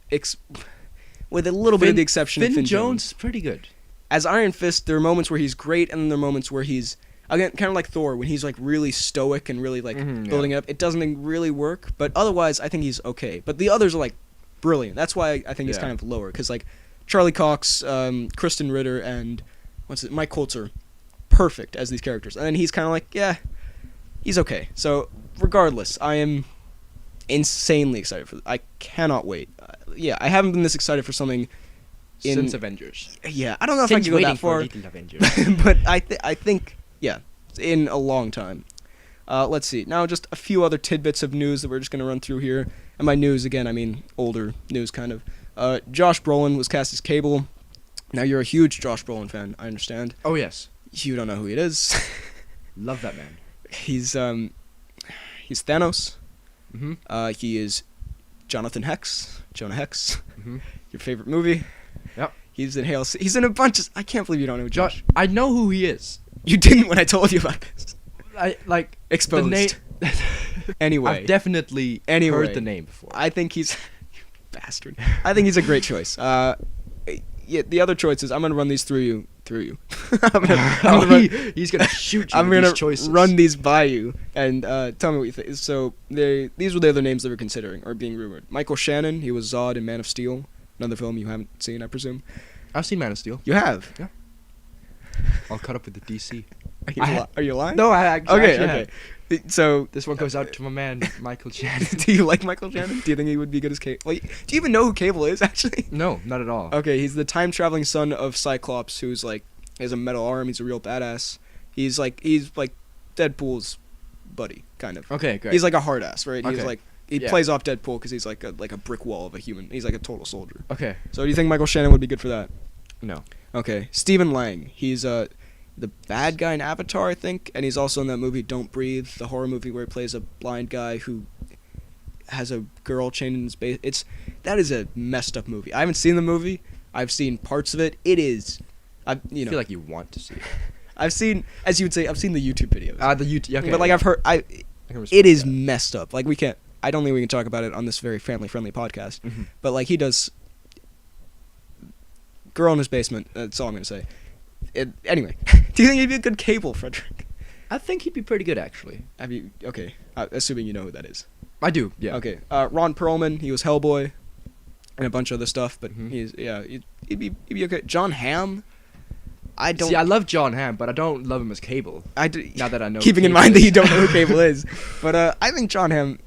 With a little bit of the exception of Finn Jones.
Is pretty good.
As Iron Fist, there are moments where he's great, and then there are moments where he's, again, kind of like Thor, when he's like really stoic and really like building it up. It doesn't really work, but otherwise, I think he's okay. But the others are like brilliant. That's why I think he's kind of lower, because like Charlie Cox, Kristen Ritter, and Mike Coulter, perfect as these characters. And then he's kind of like, yeah, he's okay. So regardless, I am insanely excited for. I cannot wait. I haven't been this excited for something
since Avengers.
Yeah, I don't know if I can go that far, but I think in a long time. Let's see. Now just a few other tidbits of news that we're just going to run through here. And by news, again, I mean older news, kind of. Josh Brolin was cast as Cable. Now, you're a huge Josh Brolin fan, I understand.
Oh, yes.
You don't know who he is.
Love that man.
He's Thanos.
Mm-hmm.
He is Jonah Hex.
Mm-hmm.
Your favorite movie.
Yep.
He's in Hail. He's in a bunch of. I can't believe you don't know Josh.
I know who he is.
You didn't when I told you about this.
I like
exposed. Anyway,
I've definitely heard the name before.
I think he's you bastard. I think he's a great choice. The other choices, I'm gonna run these through you.
He's gonna shoot you.
I'm
with
gonna
these choices.
run these by you and tell me what you think. So these were the other names they were considering or being rumored. Michael Shannon, he was Zod in Man of Steel, another film you haven't seen, I presume.
I've seen Man of Steel.
You have?
Yeah. I'll cut up with the DC.
Are you lying?
No, I actually
okay. So
this one goes out to my man Michael Shannon.
Do you like Michael Shannon? Do you think he would be good as Cable? Well, do you even know who Cable is, actually?
No, not at all.
Okay, he's the time-traveling son of Cyclops, who's like has a metal arm. He's a real badass. He's like Deadpool's buddy, kind of.
Okay, great.
He's like a hard ass, right?
Okay.
He's like he plays off Deadpool because he's like a brick wall of a human. He's like a total soldier.
Okay.
So do you think Michael Shannon would be good for that?
No.
Okay. Stephen Lang. He's the bad guy in Avatar, I think, and he's also in that movie Don't Breathe, the horror movie where he plays a blind guy who has a girl chained in his base. That is a messed up movie. I haven't seen the movie. I've seen parts of it. It is,
I feel like you want to see it.
I've seen, as you would say, I've seen the YouTube videos.
The YouTube, okay.
But like I've heard, it is messed up. Like I don't think we can talk about it on this very family-friendly podcast.
Mm-hmm.
But like he does, girl in his basement. That's all I'm gonna say. Anyway, do you think he'd be a good Cable, Frederick?
I think he'd be pretty good, actually.
Okay, assuming you know who that is.
I do, yeah.
Okay, Ron Perlman, he was Hellboy, and a bunch of other stuff, but he'd be okay. John Hamm, I don't...
See, I love John Hamm, but I don't love him as Cable. Now that I know
keeping in mind that you don't know who Cable is. But I think John Hamm,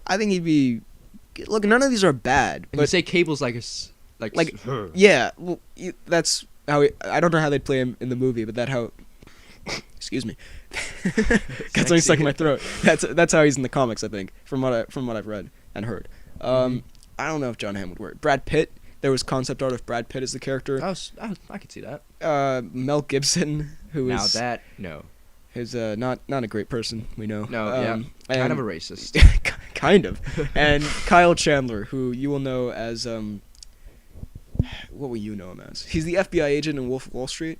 I think he'd be... Look, none of these are bad.
But you say Cable's like
yeah, well, that's... I don't know how they'd play him in the movie, but excuse me, got something stuck in my throat. That's how he's in the comics, I think, from what I've read and heard. I don't know if John Hamm would work. Brad Pitt, there was concept art of Brad Pitt as the character.
I could see that.
Mel Gibson, who is
no,
is not a great person, we know.
No, kind of a racist.
Kind of, and Kyle Chandler, who you will know as what will you know him as? He's the FBI agent in Wolf of Wall Street.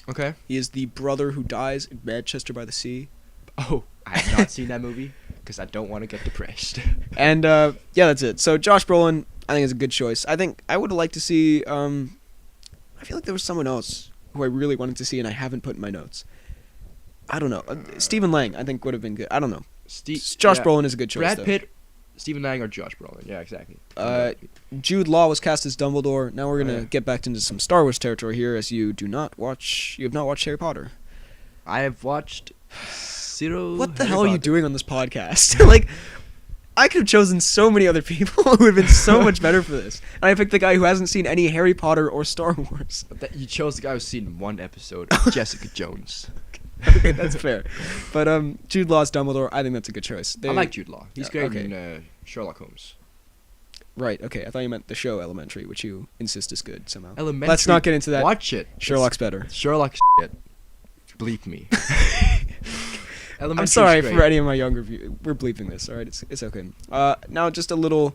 Okay.
He is the brother who dies in Manchester by the Sea.
Oh, I have not seen that movie because I don't want to get depressed.
And that's it. So Josh Brolin, I think is a good choice. I think I would like to see. I feel like there was someone else who I really wanted to see and I haven't put in my notes. I don't know. Stephen Lang, I think would have been good. I don't know. Josh Brolin is a good choice.
Brad
though.
Pitt, Stephen Lang, or Josh Brolin. Yeah, exactly.
Jude Law was cast as Dumbledore. Now we're gonna get back into some Star Wars territory here, as you have not watched Harry Potter.
I have watched zero.
What the hell are you doing on this podcast? Like, I could have chosen so many other people who would have been so much better for this, and I picked the guy who hasn't seen any Harry Potter or Star Wars.
You chose the guy who's seen one episode of Jessica Jones.
Okay, that's fair. But Jude Law's Dumbledore, I think that's a good choice.
I like Jude Law. He's great in Sherlock Holmes.
Right, okay. I thought you meant the show Elementary, which you insist is good somehow.
Elementary.
Let's not get into that.
Watch it.
Sherlock's better.
Sherlock shit. Bleep me.
I'm sorry for any of my younger viewers. We're bleeping this, alright? It's okay. Now just a little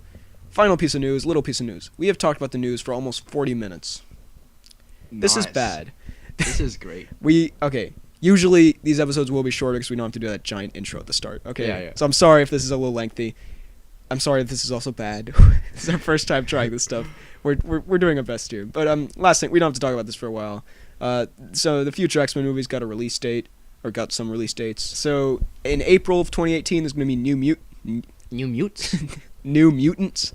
final piece of news, little piece of news. We have talked about the news for almost 40 minutes. This is bad.
This is great.
Usually these episodes will be shorter because we don't have to do that giant intro at the start. Okay.
Yeah.
So I'm sorry if this is a little lengthy. I'm sorry if this is also bad. This is our first time trying this stuff. We're doing our best here. But last thing, we don't have to talk about this for a while. So the future X-Men movies got a release date, or got some release dates. So in April of 2018, there's going to be
New Mutes?
New Mutants,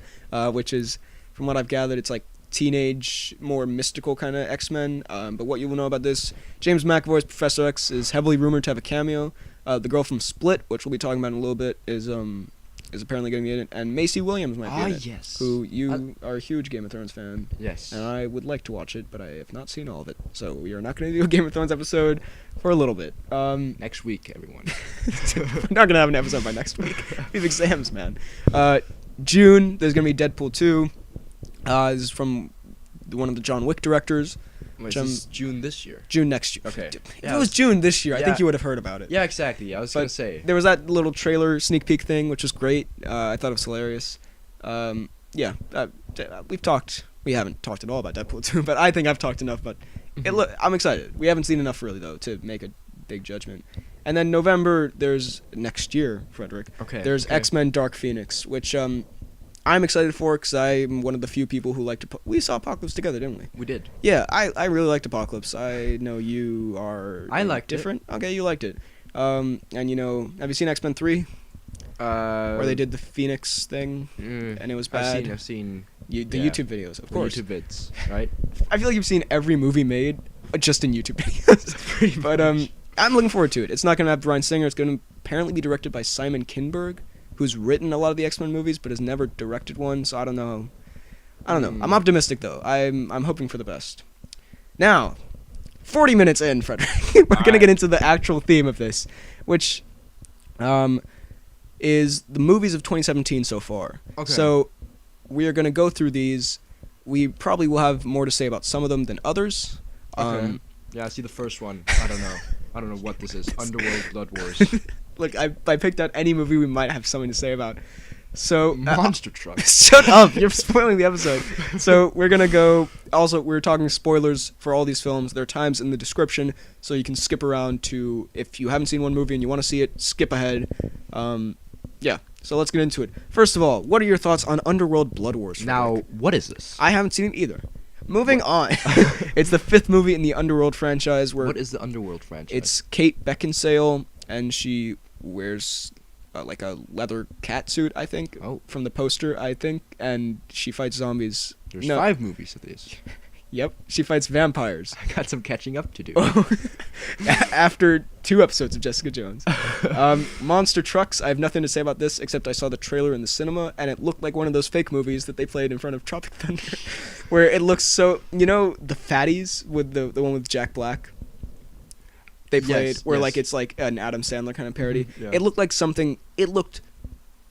which is, from what I've gathered, it's like teenage, more mystical kind of X-Men. But what you will know about this, James McAvoy's Professor X is heavily rumored to have a cameo. The girl from Split, which we'll be talking about in a little bit, is apparently going to be in it, and Macy Williams might be in it.
Yes.
Who you are a huge Game of Thrones fan.
Yes.
And I would like to watch it, but I have not seen all of it. So we are not going to do a Game of Thrones episode for a little bit.
Next week, everyone.
We're not going to have an episode by next week. We have exams, man. June, there's going to be Deadpool 2. This is from one of the John Wick directors.
Wait, is this June this year?
June next year.
Okay.
If it was June this year, I think you would have heard about it.
Yeah, exactly. I was going to say.
There was that little trailer sneak peek thing, which was great. I thought it was hilarious. We've talked. We haven't talked at all about Deadpool 2, but I think I've talked enough. But I'm excited. We haven't seen enough, really, though, to make a big judgment. And then November, there's next year, Frederick.
Okay.
There's X-Men Dark Phoenix, which I'm excited for because I'm one of the few people who like to... We saw Apocalypse together, didn't we?
We did.
Yeah, I really liked Apocalypse. I know you are...
I liked
different? Okay, you liked it. And, have you seen X-Men 3? Where they did the Phoenix thing, and it was bad.
I've seen
YouTube videos, of course.
YouTube vids, right?
I feel like you've seen every movie made just in YouTube videos. But I'm looking forward to it. It's not going to have Bryan Singer. It's going to apparently be directed by Simon Kinberg, who's written a lot of the X-Men movies but has never directed one, so I don't know. I'm optimistic, though. I'm hoping for the best. Now, 40 minutes in, Frederick, we're going to get into the actual theme of this, which is the movies of 2017 so far. Okay. So we are going to go through these. We probably will have more to say about some of them than others.
Okay. Yeah, I see the first one. I don't know. I don't know what this is. Underworld Blood Wars.
Look, I picked out any movie we might have something to say about. So
Monster Trucks.
Shut up! You're spoiling the episode. So we're gonna go. Also, we're talking spoilers for all these films. There are times in the description, so you can skip around to, if you haven't seen one movie and you want to see it, skip ahead. Yeah. So let's get into it. First of all, what are your thoughts on Underworld Blood Wars? Frederick?
Now, what is this?
I haven't seen it either. Moving on. It's the 5th movie in the Underworld franchise.
What is the Underworld franchise?
It's Kate Beckinsale, and she wears like a leather catsuit, I think, from the poster, I think, and she fights zombies.
There's 5 movies of these.
Yep, she fights vampires.
I got some catching up to do.
After 2 episodes of Jessica Jones. Monster Trucks, I have nothing to say about this, except I saw the trailer in the cinema, and it looked like one of those fake movies that they played in front of Tropic Thunder, where it looks so... You know the Fatties, with the one with Jack Black? They played, like it's like an Adam Sandler kind of parody. Yeah. It looked like something... It looked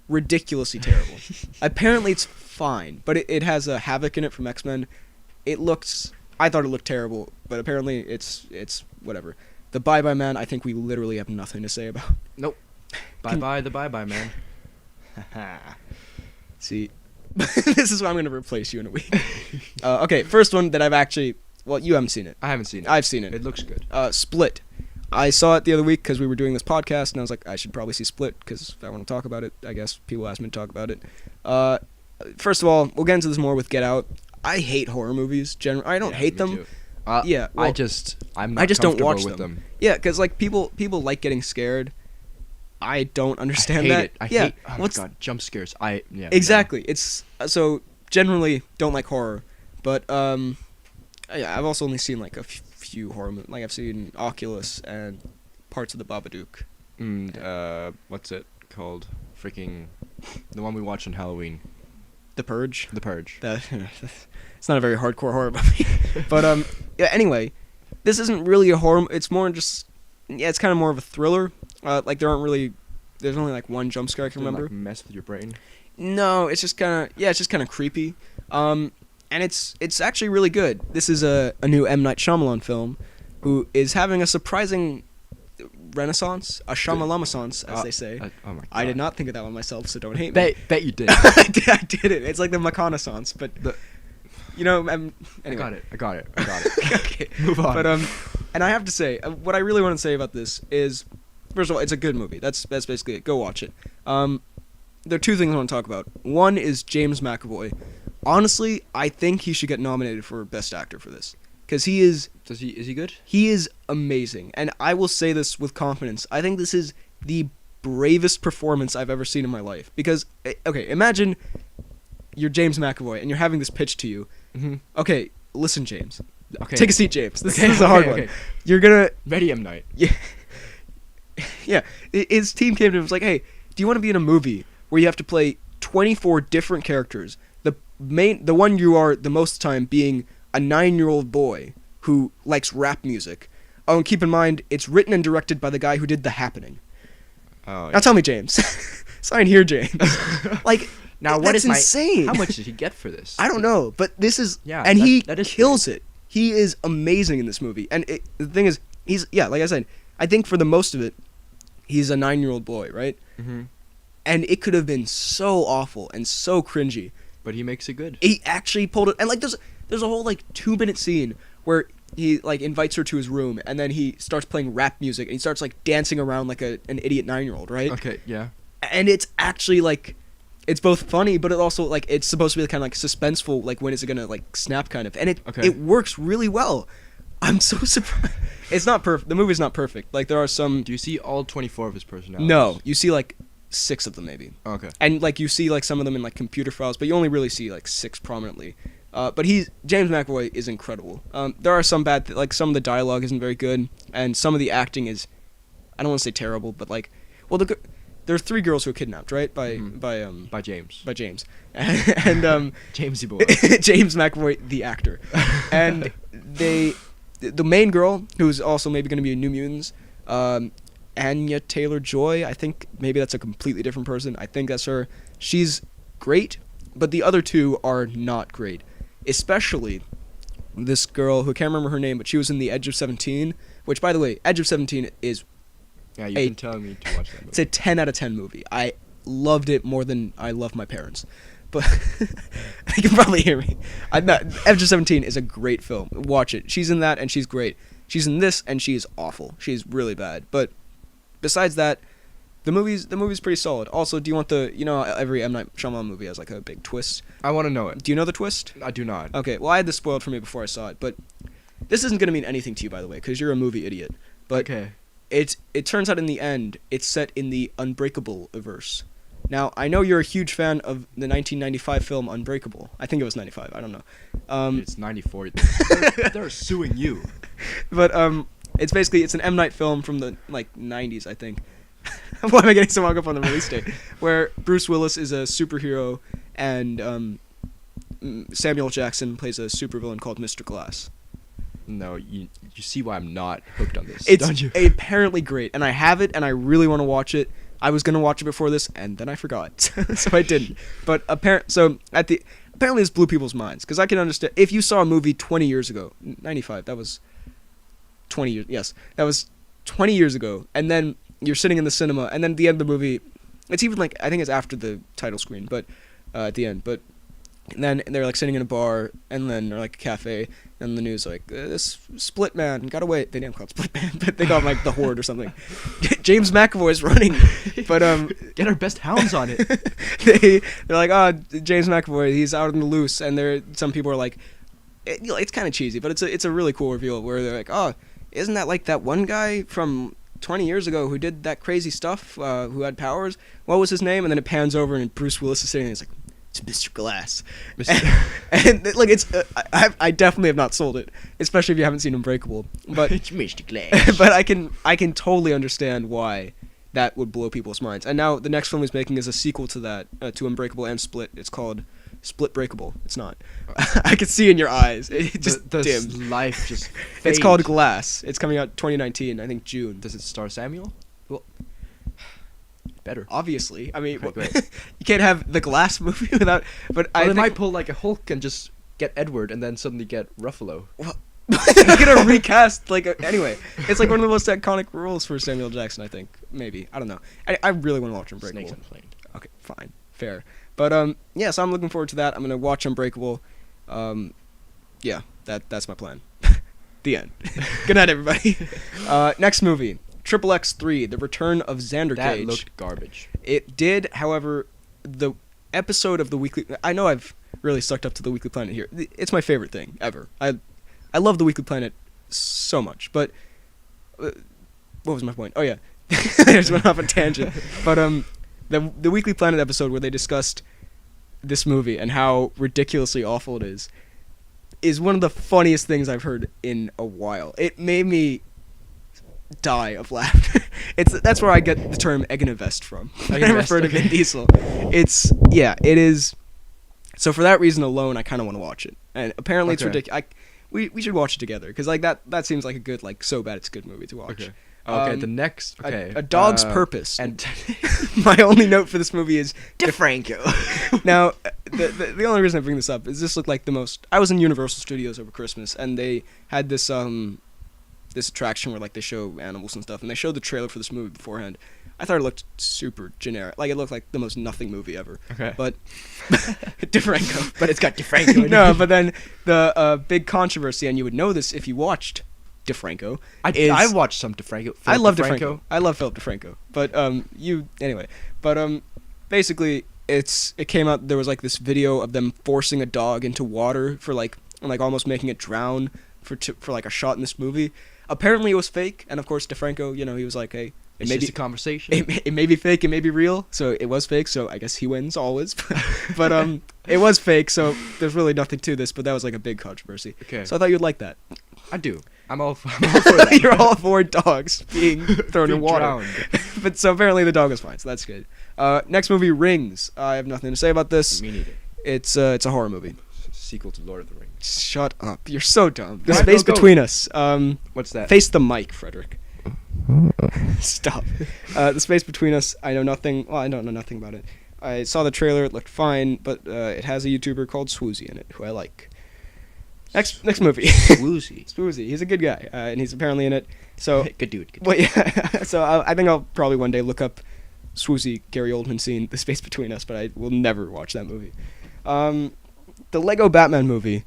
ridiculously terrible. Apparently it's fine, but it has a Havoc in it from X-Men. I thought it looked terrible, but apparently it's whatever. The Bye Bye Man, I think we literally have nothing to say about.
Nope. Bye the Bye Bye Man.
See, this is why I'm going to replace you in a week. Okay, first one that I've actually... Well, you haven't seen it.
I haven't seen it.
I've seen it.
It looks good.
Split. I saw it the other week because we were doing this podcast, and I was like, I should probably see Split because I want to talk about it. I guess people asked me to talk about it. First of all, we'll get into this more with Get Out. I hate horror movies. I don't hate them.
Yeah, well, I'm not
don't watch
with them.
Yeah, because like people like getting scared. I don't understand
I hate
that.
It. I hate. Oh my god, jump scares.
Exactly. No. It's so generally don't like horror, but yeah, I've also only seen like a few horror movies. Like I've seen Oculus and parts of the Babadook.
And what's it called? Freaking the one we watched on Halloween.
The Purge.
The Purge.
It's not a very hardcore horror movie. But yeah, anyway, this isn't really a horror. It's more just, it's kind of more of a thriller. Like there's only like one jump scare I can remember.
Like mess with your brain?
No, it's just kind of creepy. And it's actually really good. This is a new M. Night Shyamalan film, who is having a surprising renaissance, a Shyamalama-sance, as they say.
Oh my God.
I did not think of that one myself, so don't hate me.
Bet you did.
I did it. It's like the McConaissance, but anyway.
I got it.
Okay,
Move on.
But and I have to say, what I really want to say about this is, first of all, it's a good movie. That's basically it. Go watch it. There are two things I want to talk about. One is James McAvoy. Honestly, I think he should get nominated for Best Actor for this, because he is.
Is he good?
He is amazing, and I will say this with confidence. I think this is the bravest performance I've ever seen in my life. Because, okay, imagine you're James McAvoy and you're having this pitch to you.
Mm-hmm.
Okay, listen, James.
Okay.
Take a seat, James. This is a hard one. You're gonna
Ready, M. Night.
Yeah. Yeah. His team came to him and was like, "Hey, do you want to be in a movie where you have to play 24 different characters? The one you are the most time being a 9-year-old boy who likes rap music. Oh, and keep in mind, it's written and directed by the guy who did The Happening."
Oh.
Now tell me, James. Sign here, James. Like,
Now, what
that's
is
insane.
How much did he get for this?
I don't know, but this is,
Yeah,
and he
that is
kills it. He is amazing in this movie, and the thing is, like I said, I think for the most of it, he's a 9-year-old boy, right?
Mm-hmm.
And it could have been so awful and so cringy.
But he makes it good.
He actually pulled it, and like there's a whole like 2-minute scene where he like invites her to his room, and then he starts playing rap music, and he starts like dancing around like an idiot 9-year-old, right?
Okay, yeah.
And it's actually like, it's both funny, but it also like it's supposed to be kind of like suspenseful, like when is it gonna like snap kind of, and it works really well. I'm so surprised. It's not perfect. The movie's not perfect. Like there are some.
Do you see all 24 of his personalities?
No, you see like 6 of them maybe.
Okay.
And like you see like some of them in like computer files, but you only really see like 6 prominently. But James McAvoy is incredible. There are some bad like some of the dialogue isn't very good, and some of the acting is, I don't want to say terrible, but like, well there are 3 girls who were kidnapped, right? By
James.
By James. And
Jamesy boy.
James McAvoy, the actor. And the main girl, who's also maybe going to be in New Mutants, Anya Taylor-Joy, I think maybe that's a completely different person. I think that's her. She's great, but the other 2 are not great. Especially this girl who I can't remember her name, but she was in The Edge of 17, which, by the way, Edge of 17 is...
Yeah, you've been telling me to watch that movie.
It's a 10 out of 10 movie. I loved it more than I love my parents. But you can probably hear me. Edge of 17 is a great film. Watch it. She's in that, and she's great. She's in this, and she's awful. She's really bad. But besides that, the movie's pretty solid. Also, do you want every M. Night Shyamalan movie has like a big twist?
I want to know it.
Do you know the twist?
I do not.
Okay, well, I had this spoiled for me before I saw it, but this isn't going to mean anything to you, by the way, because you're a movie idiot. But
okay.
It turns out in the end, it's set in the Unbreakable-verse. Now, I know you're a huge fan of the 1995 film Unbreakable. I think it was 95. I don't know.
It's 94. They're suing you.
But it's an M. Night film from the like 90s, I think. Why am I getting so hung up on the release date? Where Bruce Willis is a superhero and Samuel Jackson plays a supervillain called Mr. Glass.
No, you see why I'm not hooked on this,
it's
don't you?
Apparently great, and I have it, and I really want to watch it. I was gonna watch it before this, and then I forgot, so I didn't. But apparently this blew people's minds, because I can understand if you saw a movie 20 years ago, 95. That was 20 years. Yes, that was 20 years ago, and then you're sitting in the cinema, and then at the end of the movie, it's even like I think it's after the title screen, but at the end, but. And then they're like sitting in a bar, and then they're like a cafe, and the news like this Split Man got away. They didn't call it Split Man, but they call him like the Horde or something. James McAvoy's running, but
get our best hounds on it.
they're like, James McAvoy, he's out on the loose, and some people are like, it's kind of cheesy, but it's a really cool reveal where they're like, isn't that like that one guy from 20 years ago who did that crazy stuff, who had powers? What was his name? And then it pans over, and Bruce Willis is sitting there, and he's like, it's Mr. Glass. And like it's I definitely have not sold it, especially if you haven't seen Unbreakable. But
it's Mr. Glass.
But I can totally understand why that would blow people's minds. And now the next film he's making is a sequel to that, to Unbreakable and Split. It's called Split Breakable. It's not. I can see in your eyes. It just dimmed.
Life just fades.
It's called Glass. It's coming out 2019, I think June.
Does it star Samuel?
Well,
better.
Obviously. I mean,
okay,
you can't have the Glass movie without... But
they might pull like a Hulk and just get Edward and then suddenly get Ruffalo.
They're gonna recast anyway. It's like one of the most iconic roles for Samuel Jackson. I think maybe I don't know. I really want to watch Unbreakable.
Snakes on the plane.
Okay, fine, fair. But yeah. So I'm looking forward to that. I'm gonna watch Unbreakable. Yeah, that's my plan. The end. Good night, everybody. Next movie, Triple X3: The Return of Xander Cage.
That looked garbage.
It did, however, the episode of the Weekly. I know I've really sucked up to the Weekly Planet here. It's my favorite thing ever. I love the Weekly Planet so much. But what was my point? Oh yeah, I just went off a tangent. But the Weekly Planet episode where they discussed this movie and how ridiculously awful it is one of the funniest things I've heard in a while. It made me die of laughter. That's where I get the term Eggenavest from. I refer to Vin Diesel. It is. So for that reason alone, I kind of want to watch it. And apparently it's ridiculous. We should watch it together because that seems like a good so bad it's good movie to watch.
Okay. The next. Okay.
A Dog's Purpose.
And
my only note for this movie is
DeFranco.
Now, the only reason I bring this up is this looked like the most. I was in Universal Studios over Christmas, and they had this this attraction where they show animals and stuff, and they showed the trailer for this movie beforehand. I thought it looked super generic. It looked like the most nothing movie ever.
Okay.
But DeFranco.
But it's got DeFranco in it.
No, but then the big controversy, and you would know this if you watched DeFranco.
I watched some DeFranco.
I love DeFranco. I love Philip DeFranco. But anyway. But basically it came out there was this video of them forcing a dog into water for almost making it drown for a shot in this movie. Apparently it was fake, and of course DeFranco, he was like, hey,
it's just a conversation.
It may be fake, it may be real, so it was fake, so I guess he wins always. But it was fake, so there's really nothing to this, but that was a big controversy.
Okay.
So I thought you'd like that.
I do. I'm all for that.
You're all for dogs being thrown in water.
Drowned.
But so apparently the dog was fine, so that's good. Next movie, Rings. I have nothing to say about this.
Me neither.
It's a horror movie.
Sequel to Lord of the Rings.
Shut up. You're so dumb. The
Go,
space
go, go.
between us.
What's that?
Face the mic, Frederick. Stop. The space between us. I know nothing. Well, I don't know nothing about it. I saw the trailer. It looked fine, but it has a YouTuber called Swoozy in it, who I like. Next movie. Swoozy. He's a good guy, and he's apparently in it. So
good dude.
Well, yeah. So I think I'll probably one day look up Swoozy Gary Oldman scene, The Space Between Us, but I will never watch that movie. The Lego Batman movie.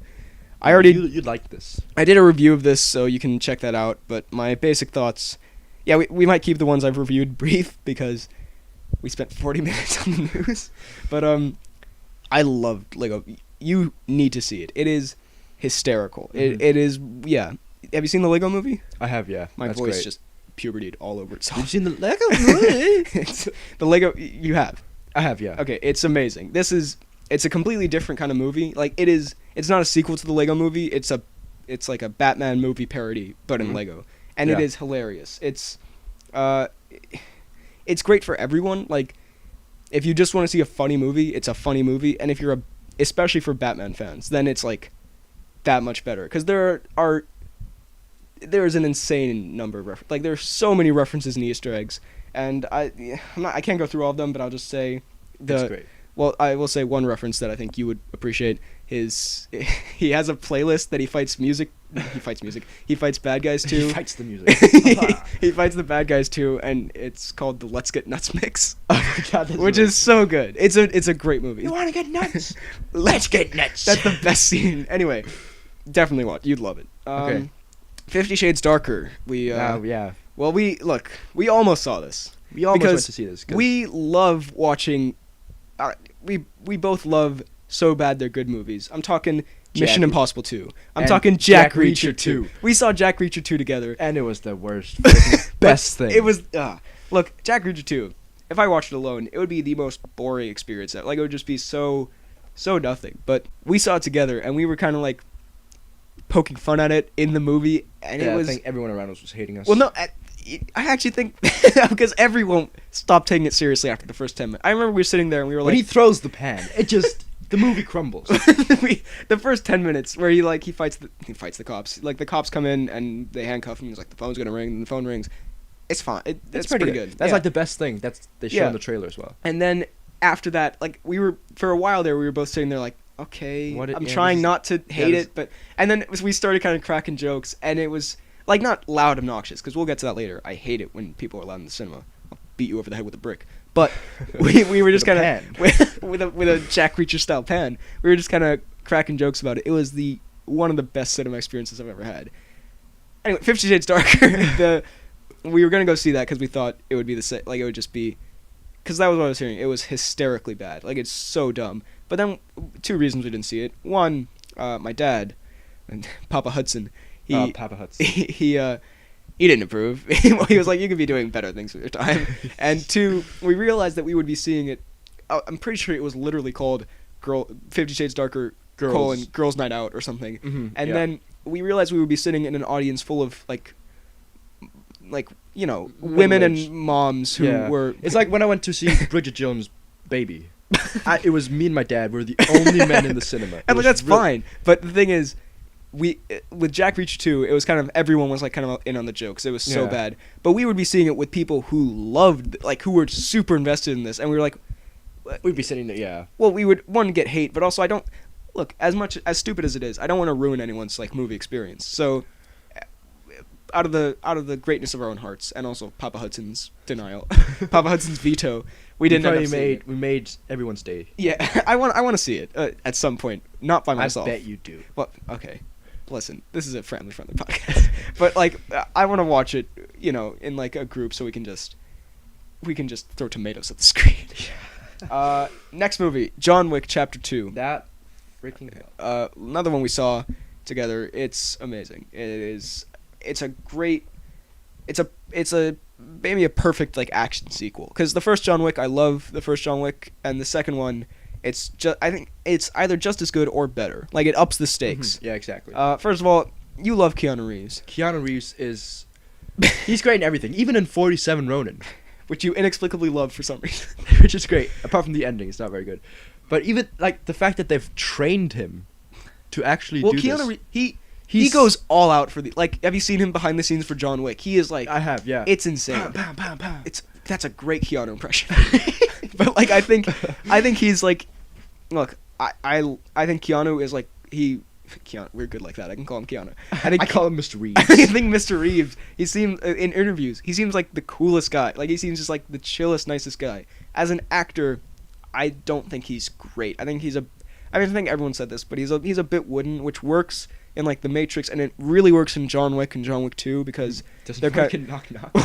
You'd like this.
I did a review of this, so you can check that out. But my basic thoughts, we might keep the ones I've reviewed brief because we spent 40 minutes on the news. But I loved Lego. You need to see it. It is hysterical.
Mm-hmm.
It is. Yeah. Have you seen the Lego movie?
I have. Yeah.
My
That's
voice
great.
just pubertied all over itself.
You've seen the Lego movie?
The Lego. You have.
I have. Yeah.
Okay. It's amazing. It's a completely different kind of movie. It's not a sequel to the Lego movie. It's like a Batman movie parody, but in Lego, and it is hilarious. It's great for everyone. If you just want to see a funny movie, it's a funny movie, and if you're especially for Batman fans, then it's that much better because there's an insane number of references. There's so many references and Easter eggs, and I can't go through all of them, but I'll just say
That's great.
Well, I will say one reference that I think you would appreciate is he has a playlist that he fights music. He fights music. He fights bad guys too.
He fights the music.
He fights the bad guys too, and it's called the Let's Get Nuts mix.
Oh my god,
which is so good. It's a great movie.
You want to get nuts? Let's get nuts.
That's the best scene. Anyway, definitely watch. You'd love it.
Okay.
50 Shades Darker.
Yeah.
Well, we almost saw this.
We almost
because
went to see this.
We love watching. We both love So Bad They're Good movies. I'm talking Mission Impossible 2. I'm talking Jack Reacher 2. We saw Jack Reacher 2 together.
And it was the worst, best thing.
It was, look, Jack Reacher 2, if I watched it alone, it would be the most boring experience ever. It would just be so nothing. But we saw it together, and we were kind of poking fun at it in the movie. And it was.
I think everyone around us was hating us.
Well, no, I actually think because everyone stopped taking it seriously after the first 10 minutes. I remember we were sitting there and we were
when he throws the pan, the movie crumbles.
The first 10 minutes where he fights the cops. The cops come in and they handcuff him. He's like, the phone's gonna ring, and the phone rings. It's fine. It's pretty good.
That's the best thing. They show in the trailer as well.
And then after that, we were for a while there, we were both sitting there okay.
What
I'm
yeah,
trying
this is-
not to hate
this-
it, but and then we started kind of cracking jokes, and it was like not loud, obnoxious, because we'll get to that later. I hate it when people are loud in the cinema. I'll beat you over the head with a brick. But we were just
With a
kind of with a Jack Reacher style pen. We were just kind of cracking jokes about it. It was one of the best cinema experiences I've ever had. Anyway, 50 Shades Darker. We were gonna go see that because we thought it would be it would just be, because that was what I was hearing. It was hysterically bad. Like, it's so dumb. But then 2 reasons we didn't see it. One, my dad, and Papa Hudson.
Papa Hudson.
He didn't approve. He was like, you could be doing better things with your time. And 2, we realized that we would be seeing it. I'm pretty sure it was literally called 50 Shades Darker Girls Night Out or something.
Mm-hmm,
And then we realized we would be sitting in an audience full of like women and moms who were.
It's like when I went to see Bridget Jones' Baby. It was me and my dad were the only men in the cinema.
And like, that's fine. But the thing is, with Jack Reacher 2, it was kind of everyone was like kind of in on the jokes. It was so bad. But we would be seeing it with people who loved, like, who were super invested in this, and we were like,
we'd be sitting there. Yeah.
Well, we would get hate, but also I don't look as stupid as it is. I don't want to ruin anyone's like movie experience. So, out of the greatness of our own hearts, and also Papa Hudson's denial, Papa Hudson's veto, we
made everyone's day.
Yeah, I want to see it at some point, not by myself.
I bet you do.
Well, okay. Listen, this is a friendly podcast, but like I want to watch it, in like a group, so we can just throw tomatoes at the screen. Next movie, John Wick Chapter 2.
That freaking
another one we saw together. It's amazing. It's maybe a perfect like action sequel, because the first John Wick, I love the first John Wick, and the second one, I think it's either just as good or better. Like, it ups the stakes.
Yeah, exactly.
First of all, you love Keanu Reeves.
Keanu Reeves he's great in everything, even in 47 Ronin.
Which you inexplicably love for some reason.
Which is great, apart from the ending, it's not very good. But even, like, the fact that they've trained him to actually do
Keanu
this.
Reeves, he goes all out for like, have you seen him behind the scenes for John Wick? He is like...
I have, yeah.
It's insane.
Bam, bam, bam, bam.
That's a great Keanu impression. But, like, I think he's, like... Look, I think Keanu is, like... Keanu, we're good like that. I can call him Keanu.
I call him Mr. Reeves.
I think Mr. Reeves, he seems, in interviews, he seems like the coolest guy. Like, he seems just like the chillest, nicest guy. As an actor, I don't think he's great. I think I think everyone said this, but he's a bit wooden, which works in, like, The Matrix, and it really works in John Wick and John Wick 2, because they're kind of...
knock knock.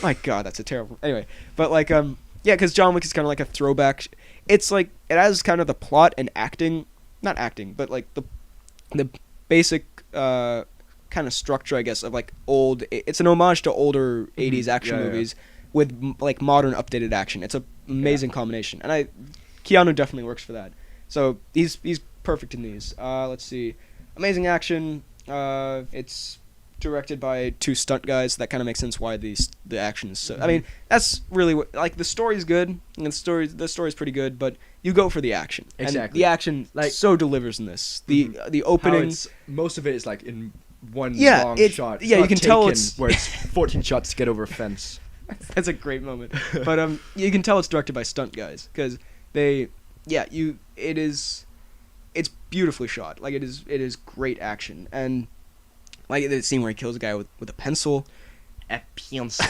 My God, that's a terrible... Anyway, but, like, yeah, because John Wick is kind of like a throwback. It's, like, it has kind of the plot and acting... Not acting, but, like, the basic kind of structure, I guess, of like old. It's an homage to older 80s action movies with like modern updated action. It's an amazing combination, and Keanu definitely works for that. So he's perfect in these. Let's see, amazing action. It's directed by 2 stunt guys. That kind of makes sense why the action is so. I mean, that's really what, like, the story's good, and the story's pretty good, but you go for the action.
Exactly.
And the action so delivers in this. The opening.
Most of it is like in one long shot.
You can tell it's
where it's 14 shots to get over a fence.
That's a great moment. But you can tell it's directed by stunt guys, because it's beautifully shot. Like, it is great action, and like the scene where he kills a guy with a pencil. A pencil.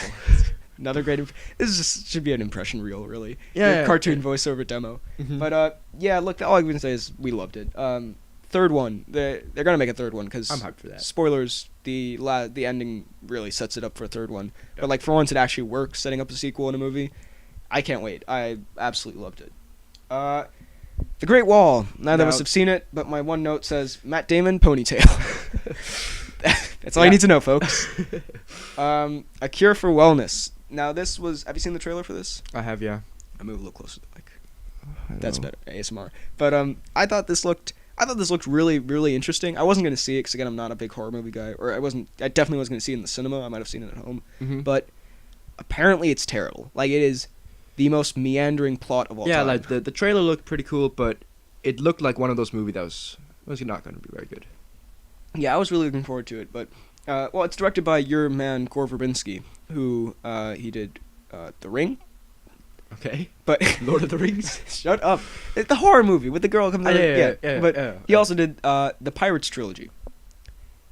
Another great... This should be an impression reel, really.
Yeah.
Cartoon voiceover demo. Mm-hmm. But, look, all I can say is we loved it. Third one. They're going to make a third one, because...
I'm hyped for that.
Spoilers, the ending really sets it up for a third one. Yep. But, like, for once it actually works, setting up a sequel in a movie. I can't wait. I absolutely loved it. The Great Wall. Neither of us have seen it, but my one note says, Matt Damon, ponytail. That's all you need to know, folks. A Cure for Wellness. Now, this was... Have you seen the trailer for this?
I have, yeah.
I move a little closer to the mic. That's better. ASMR. But I thought this looked really, really interesting. I wasn't going to see it because, again, I'm not a big horror movie guy. Or I definitely wasn't going to see it in the cinema. I might have seen it at home.
Mm-hmm.
But apparently it's terrible. Like, it is the most meandering plot of all time.
Yeah, like, the trailer looked pretty cool, but it looked like one of those movies that was not going to be very good.
Yeah, I was really looking forward to it, but... it's directed by your man, Gore Verbinski, who he did The Ring,
Okay.
But
Lord of the Rings.
shut up. It's the horror movie with the girl comes out. But he also did the Pirates trilogy.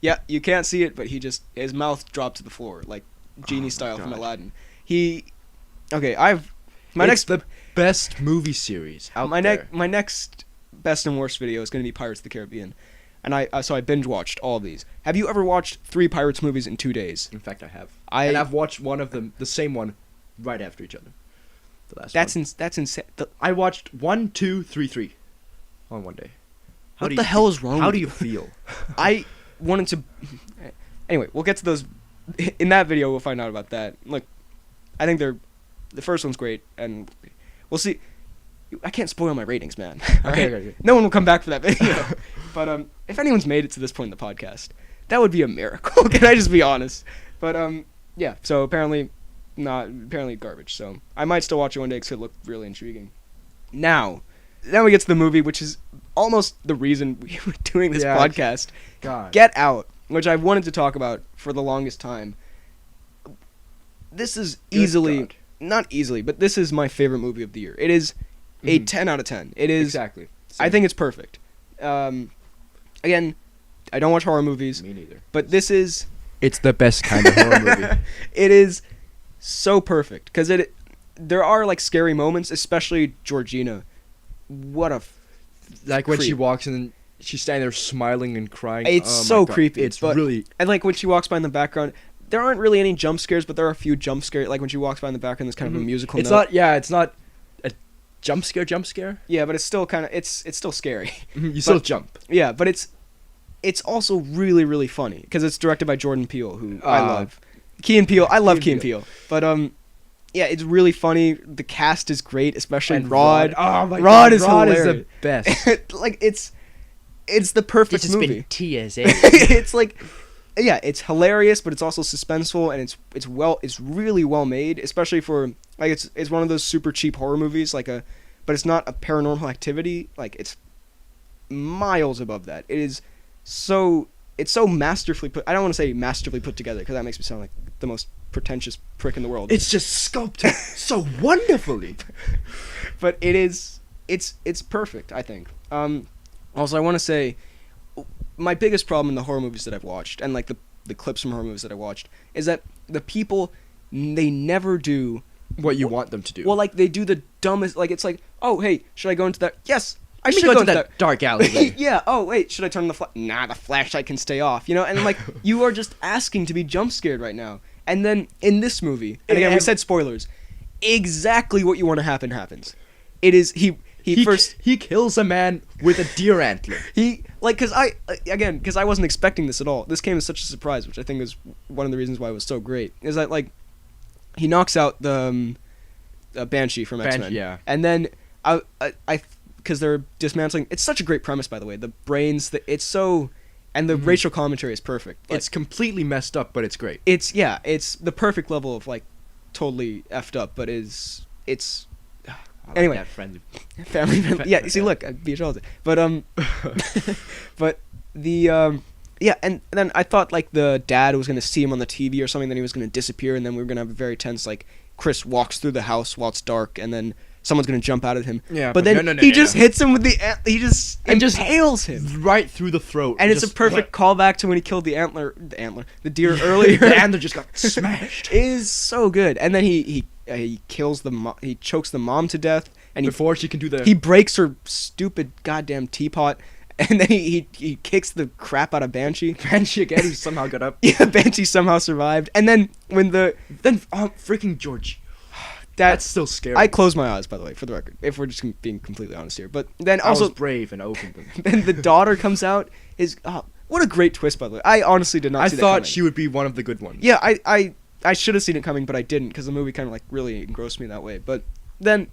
Yeah, you can't see it, but his mouth dropped to the floor like genie style from Aladdin.
It's the best movie series out there.
My next best and worst video is going to be Pirates of the Caribbean, and so I binge watched all of these. Have you ever watched 3 Pirates movies in 2 days?
In fact, I have. And I've watched one of them, the same one, right after each other. The last one.
That's insane.
I watched 1, 2, 3, 3 on one day.
What the hell is wrong?
How
with
do
you
you feel?
I wanted to. Anyway, we'll get to those in that video. We'll find out about that. Look, I think the first one's great, and we'll see. I can't spoil my ratings, man.
Okay.
No one will come back for that video. But if anyone's made it to this point in the podcast, that would be a miracle. Can I just be honest? But yeah. So apparently garbage. So I might still watch it one day because it looked really intriguing. Now we get to the movie, which is almost the reason we were doing this podcast.
God.
Get Out, which I wanted to talk about for the longest time. This is not easily, but this is my favorite movie of the year. It is a 10 out of 10. It is
exactly.
Same. I think it's perfect. Again, I don't watch horror movies.
Me neither.
But this is.
It's the best kind of horror movie.
It is so perfect because there are like scary moments, especially Georgina. What a
like when she walks in and she's standing there smiling and crying.
It's so creepy.
It's really
and like when she walks by in the background, there aren't really any jump scares, but there are a few jump scares. Like when she walks by in the background, there's kind of a musical.
It's
note.
It's not a jump scare.
Yeah, but it's still kind of it's still scary.
You still jump.
Yeah, but it's also really really funny because it's directed by Jordan Peele, who I love. Key and Peele, I love Key and Peele, but yeah, it's really funny. The cast is great, especially Rod.
Oh my
God,
Rod
hilarious.
is the best.
Like it's the perfect
It's just
movie.
been tears, eh?
It's like, yeah, it's hilarious, but it's also suspenseful, and it's really well made, especially for like it's one of those super cheap horror movies, but it's not a Paranormal Activity. Like it's miles above that. It's so masterfully put. I don't want to say masterfully put together because that makes me sound like the most pretentious prick in the world.
It's just sculpted so wonderfully.
But it's perfect, I think. Also, I want to say my biggest problem in the horror movies that I've watched, and like the clips from horror movies that I watched, is that the people, they never do
what you want them to do.
Well, like they do the dumbest. Like it's like, oh hey, should I go into that? Yes, I should
go
go
into
into
that dark alley.
Yeah. Oh wait, should I turn the Nah, the flashlight can stay off. You know, and like you are just asking to be jump scared right now. And then in this movie, and again, we said spoilers. Exactly what you want to happen happens. It is he
kills a man with a deer antler.
Because I wasn't expecting this at all. This came as such a surprise, which I think is one of the reasons why it was so great. Is that like he knocks out the Banshee from X-Men,
yeah,
and then I because they're dismantling. It's such a great premise, by the way. The brains, and the racial commentary is perfect. Like,
it's completely messed up, but it's great.
It's the perfect level of like totally effed up, but it's anyway,
that friendly.
Family friendly. Yeah, see, look, I'd be sure. But but the yeah, and then I thought like the dad was gonna see him on the TV or something, then he was gonna disappear, and then we were gonna have a very tense like Chris walks through the house while it's dark, and then someone's gonna jump out at him.
Yeah,
but then he just hits him with he just impales him
right through the throat,
and it's a perfect callback to when he killed the deer earlier.
The antler just got smashed.
It is so good, and then he kills he chokes the mom to death, and
before she can do that,
he breaks her stupid goddamn teapot, and then he kicks the crap out of Banshee.
Banshee again, he somehow got up.
Yeah, Banshee somehow survived, and then
freaking George. That's still scary.
I closed my eyes, by the way, for the record, if we're just being completely honest here. But then
I
also
was brave and opened them.
Then the daughter comes out. What a great twist, by the way. I honestly did not see that coming.
I thought she would be one of the good ones.
Yeah, I should have seen it coming, but I didn't, because the movie kind of like really engrossed me that way. But then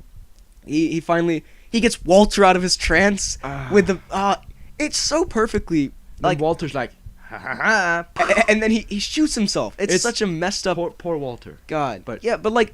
he finally gets Walter out of his trance with the it's so perfectly like
Walter's like ha ha ha,
and then he shoots himself. It's such a messed up
poor Walter.
God, but yeah, but like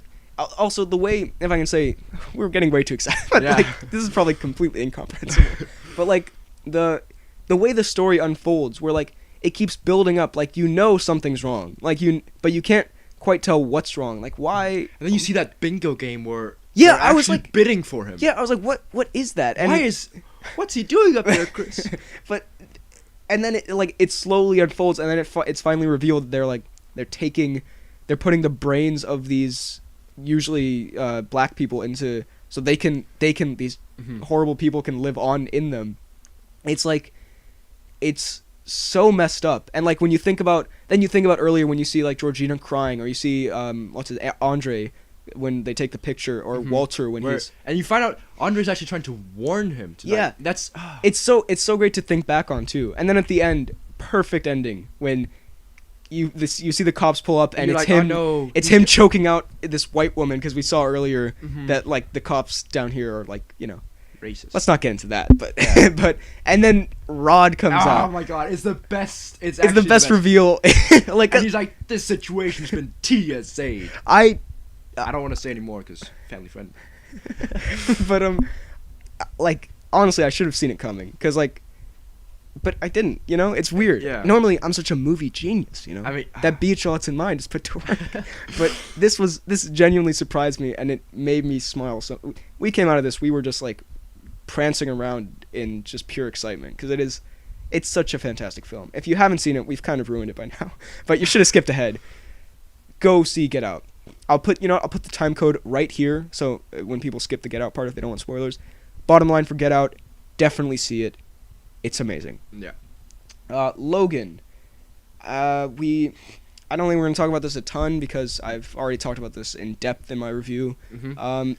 also the way, if I can say, we're getting way too excited. But like this is probably completely incomprehensible. But like the way the story unfolds, where like it keeps building up, like something's wrong, but you can't quite tell what's wrong, like why.
And then you see that bingo game where
Yeah,
They're
I was
actually
like
bidding for him.
Yeah, I was like, what is that? And
what's he doing up there, Chris?
and then it slowly unfolds, and then it's finally revealed that they're putting the brains of these usually black people into, so they can these horrible people can live on in them. It's like, it's so messed up. And like when you think about earlier when you see like Georgina crying, or you see Andre when they take the picture, or Walter
and you find out Andre's actually trying to warn him to that's
it's so great to think back on too. And then at the end, perfect ending, when you see the cops pull up, and it's him. Oh, no. It's him choking out this white woman, because we saw earlier that like the cops down here are like,
racist.
Let's not get into that, but but and then Rod comes out.
Oh my god, it's the best. It's
the best reveal.
Like, and he's like, this situation's been TSA'd. I don't want to say anymore because family friend.
But like honestly, I should have seen it coming, because but I didn't. It's weird.
Yeah.
Normally, I'm such a movie genius. I mean, that BHL that's in mind is put to work. But this genuinely surprised me, and it made me smile. So we came out of this, we were just like prancing around in just pure excitement, because it's such a fantastic film. If you haven't seen it, we've kind of ruined it by now. But you should have skipped ahead. Go see Get Out. I'll put the time code right here, so when people skip the Get Out part, if they don't want spoilers. Bottom line for Get Out, definitely see it. It's amazing.
Yeah.
Logan. I don't think we're going to talk about this a ton, because I've already talked about this in depth in my review.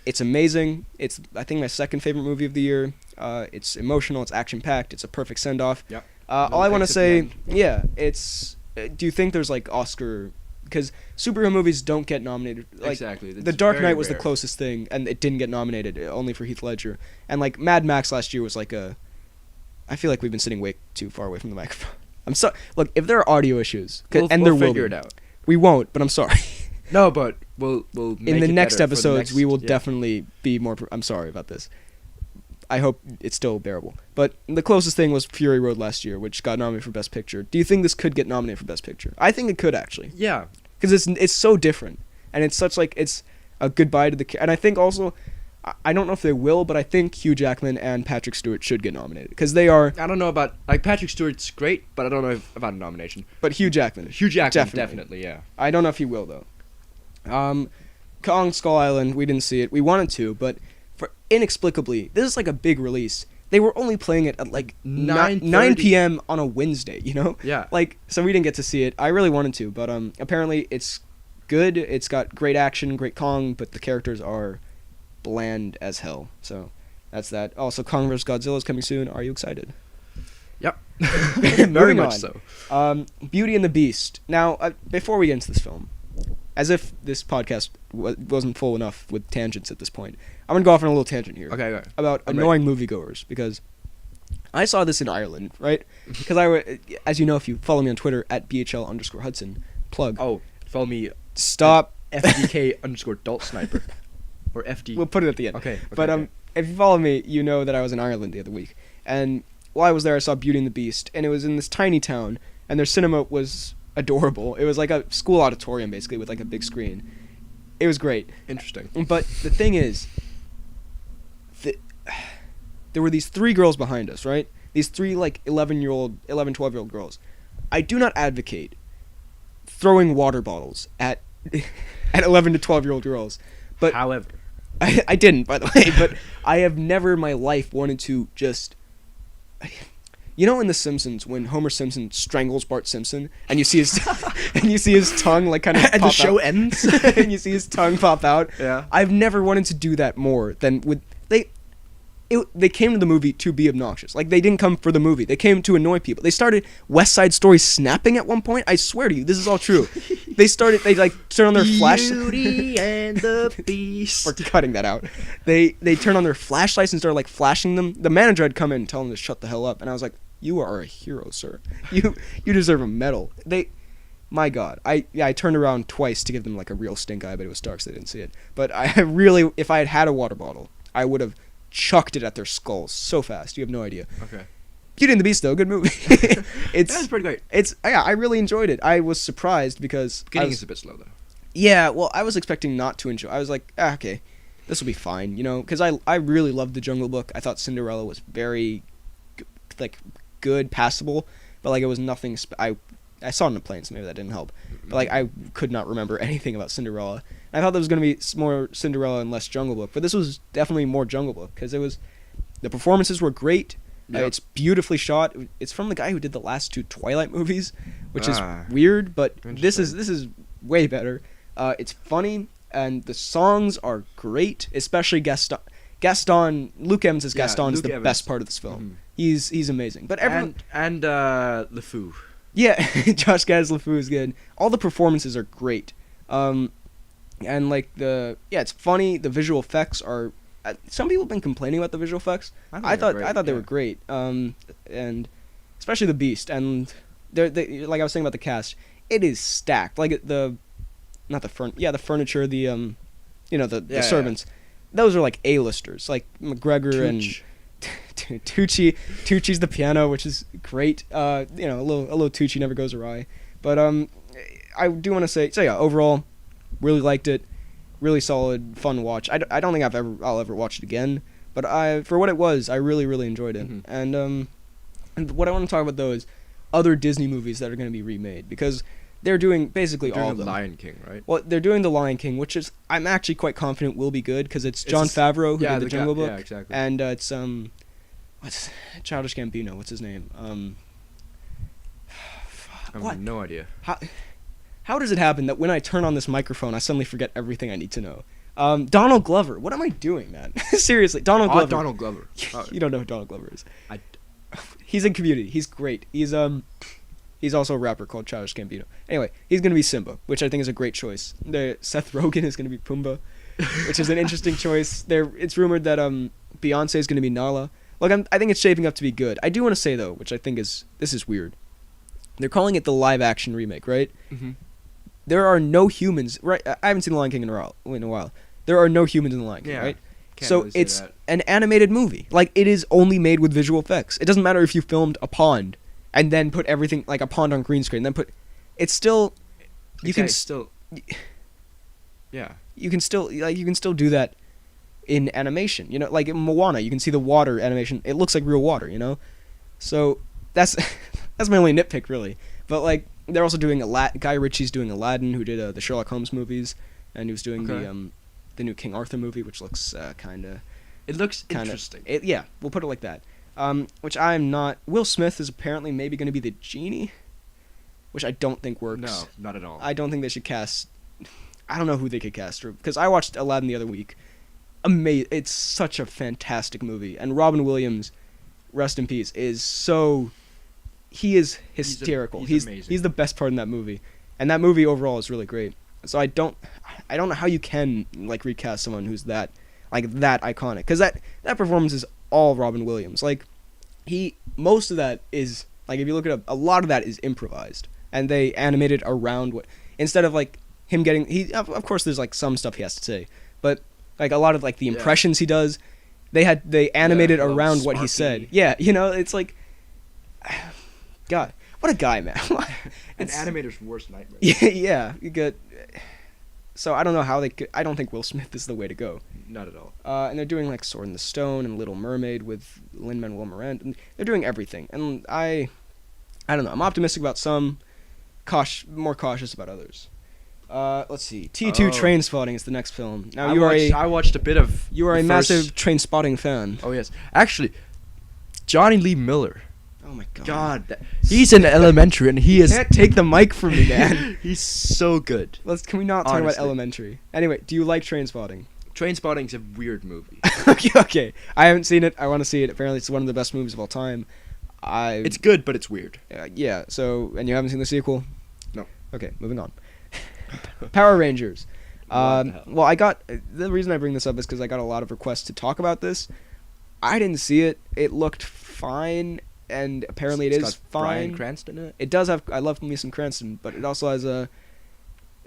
It's amazing. It's, I think, my second favorite movie of the year. It's emotional. It's action-packed. It's a perfect send-off.
Yep.
All I want to say, it's... do you think there's, like, Oscar... Because superhero movies don't get nominated. Like,
exactly.
The Dark Knight was
rare.
the closest thing, and it didn't get nominated, only for Heath Ledger. And, like, Mad Max last year was, like, I feel like we've been sitting way too far away from the microphone. I'm sorry. Look, if there are audio issues,
we'll figure it out.
We won't, but I'm sorry.
No, but we'll make
in the
it
next
better
episodes,
for
we will definitely be more. I'm sorry about this. I hope it's still bearable. But the closest thing was Fury Road last year, which got nominated for Best Picture. Do you think this could get nominated for Best Picture? I think it could, actually.
Yeah.
Because it's so different, and it's such like it's a goodbye to the. And I think also, I don't know if they will, but I think Hugh Jackman and Patrick Stewart should get nominated, because they are.
I don't know about, like, Patrick Stewart's great, but I don't know about a nomination.
But Hugh Jackman,
definitely, yeah.
I don't know if he will though. Kong Skull Island, we didn't see it. We wanted to, but inexplicably, this is like a big release. They were only playing it at like 9 p.m. on a Wednesday,
Yeah.
Like, so we didn't get to see it. I really wanted to, but apparently it's good. It's got great action, great Kong, but the characters are bland as hell. So that's that. Also, Kong vs. Godzilla is coming soon. Are you excited?
Yep. Very much
on.
so.
Beauty and the Beast. Now, before we get into this film, as if this podcast wasn't full enough with tangents at this point, I'm going to go off on a little tangent here.
Okay.
About annoying moviegoers, because I saw this in Ireland, right? Because as you know, if you follow me on Twitter, at BHL_Hudson, plug.
Oh, follow me.
Stop.
FDK_Dalt Sniper. Or FD.
We'll put it at the end.
Okay.
But if you follow me, you know that I was in Ireland the other week. And while I was there, I saw Beauty and the Beast. And it was in this tiny town. And their cinema was adorable. It was like a school auditorium, basically, with like a big screen. It was great.
Interesting.
But the thing is, there were these 3 girls behind us, right? These 3 like 12-year-old girls. I do not advocate throwing water bottles at 11 to 12-year-old girls. But
however,
I didn't, by the way, but I have never in my life wanted to just... in The Simpsons, when Homer Simpson strangles Bart Simpson, and you see his tongue like kind of
and
pop
the show
out,
ends,
and you see his tongue pop out.
Yeah,
I've never wanted to do that more than with they came to the movie to be obnoxious. Like, they didn't come for the movie; they came to annoy people. They started West Side Story snapping at one point. I swear to you, this is all true. They like turn on their flash.
Beauty and the Beast.
We're cutting that out. They turn on their flashlights and start like flashing them. The manager had come in and tell them to shut the hell up, and I was like, "You are a hero, sir. You deserve a medal." My God, I turned around twice to give them like a real stink eye, but it was dark, so they didn't see it. But I really, if I had had a water bottle, I would have chucked it at their skulls so fast. You have no idea.
Okay.
Beauty and the Beast, though, good movie.
That's pretty great.
I really enjoyed it. I was surprised because
Beginning is a bit slow though.
Yeah, well, I was expecting not to enjoy. I was like, okay. this will be fine, you know, because I really loved The Jungle Book. I thought Cinderella was very, like, good, passable, but, like, it was nothing. I saw it on the plane, so maybe that didn't help. But, like, I could not remember anything about Cinderella. And I thought there was going to be more Cinderella and less Jungle Book, but this was definitely more Jungle Book because the performances were great.
Yep.
It's beautifully shot. It's from the guy who did the last 2 Twilight movies, which is weird, but this is way better. It's funny, and the songs are great, especially Gaston. Luke Evans as Gaston is the best part of this film. Mm-hmm. He's amazing. But everyone
and LeFou.
Yeah, Josh Gad's LeFou is good. All the performances are great. And like it's funny. The visual effects are. Some people have been complaining about the visual effects. I thought they were great. And especially the Beast. And they like I was saying about the cast, it is stacked. Like the furniture, the servants. Those are like A-listers, like McGregor and Tucci. Tucci's the piano, which is great. A little Tucci never goes awry. But I do want to say, overall, really liked it. Really solid, fun watch. I don't think I'll ever watch it again, but for what it was, I really, really enjoyed it. Mm-hmm. And what I want to talk about though is other Disney movies that are going to be remade, because they're doing basically all of them.
Lion King, right?
Well, they're doing The Lion King, which is I'm actually quite confident will be good because it's Jon Favreau who did the Jungle Book.
Yeah, exactly.
And it's what's Childish Gambino? What's his name?
I have no idea.
How does it happen that when I turn on this microphone, I suddenly forget everything I need to know? Donald Glover. What am I doing, man? Seriously, Donald Glover.
Donald Glover.
You don't know who Donald Glover is. He's in Community. He's great. He's also a rapper called Childish Gambino. Anyway, he's going to be Simba, which I think is a great choice. Seth Rogen is going to be Pumbaa, which is an interesting choice. It's rumored that Beyonce is going to be Nala. Look, I think it's shaping up to be good. I do want to say, though, which I think this is weird. They're calling it the live-action remake, right? Mm-hmm. There are no humans, right? I haven't seen The Lion King in a while. There are no humans in The Lion King, right? So really it's an animated movie. Like, it is only made with visual effects. It doesn't matter if you filmed a pond and then put everything, like a pond on green screen, then it's still, you can still do that in animation. You know, like in Moana, you can see the water animation. It looks like real water, you know? So that's my only nitpick, really. But, like, they're also doing Guy Ritchie's doing Aladdin, who did the Sherlock Holmes movies, and he was doing the new King Arthur movie, which looks kind of...
It looks interesting.
We'll put it like that. Which I'm not... Will Smith is apparently maybe going to be the genie, which I don't think works.
No, not at all.
I don't think they should cast... I don't know who they could cast, because I watched Aladdin the other week. It's such a fantastic movie, and Robin Williams, rest in peace, is so... He is hysterical.
He's amazing.
He's the best part in that movie, and that movie overall is really great. So I don't know how you can like recast someone who's that iconic, because that performance is all Robin Williams. Like most of that is like, if you look at a lot of that is improvised, and they animated around instead of like him getting of course there's like some stuff he has to say, but like a lot of like the impressions he does, they animated around what he said. Yeah, you know, it's like. God, what a guy, man!
An animator's worst nightmare.
Yeah, you get. So I don't know how they could. I don't think Will Smith is the way to go.
Not at all.
And they're doing like Sword in the Stone and Little Mermaid with Lin-Manuel Miranda. And they're doing everything, and I don't know. I'm optimistic about some, more cautious about others. Let's see. T2 Trainspotting is the next film. Now
I watched a bit of.
You are a massive Trainspotting fan.
Oh yes, actually, Johnny Lee Miller.
Oh my God!
He's in Elementary, and he is.
You can't take the mic from me, man.
He's so good.
Can we not talk about Elementary? Anyway, do you like Trainspotting?
Trainspotting's a weird movie.
Okay. I haven't seen it. I want to see it. Apparently, it's one of the best movies of all time.
It's good, but it's weird.
Yeah. So, and you haven't seen the sequel?
No.
Okay, moving on. Power Rangers. Well, the reason I bring this up is because I got a lot of requests to talk about this. I didn't see it. It looked fine. And apparently it's got fine.
Bryan Cranston in it.
It does have. I love me some Cranston, but it also has a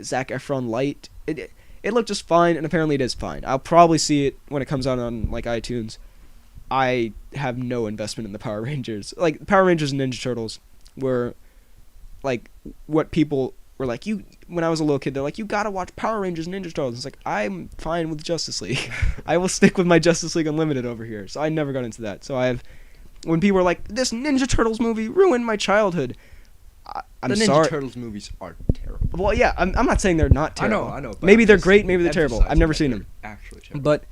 Zac Efron light. It looked just fine, and apparently it is fine. I'll probably see it when it comes out on like iTunes. I have no investment in the Power Rangers. Like Power Rangers and Ninja Turtles were like what people were like, when I was a little kid, they're like, you gotta watch Power Rangers and Ninja Turtles. It's like, I'm fine with Justice League. I will stick with my Justice League Unlimited over here. So I never got into that. So when people were like, this Ninja Turtles movie ruined my childhood, I'm sorry.
The Ninja Turtles movies are terrible.
Well, yeah, I'm not saying they're not terrible.
I know. But
Maybe they're great, maybe they're terrible. I've never seen them.
Actually terrible.
But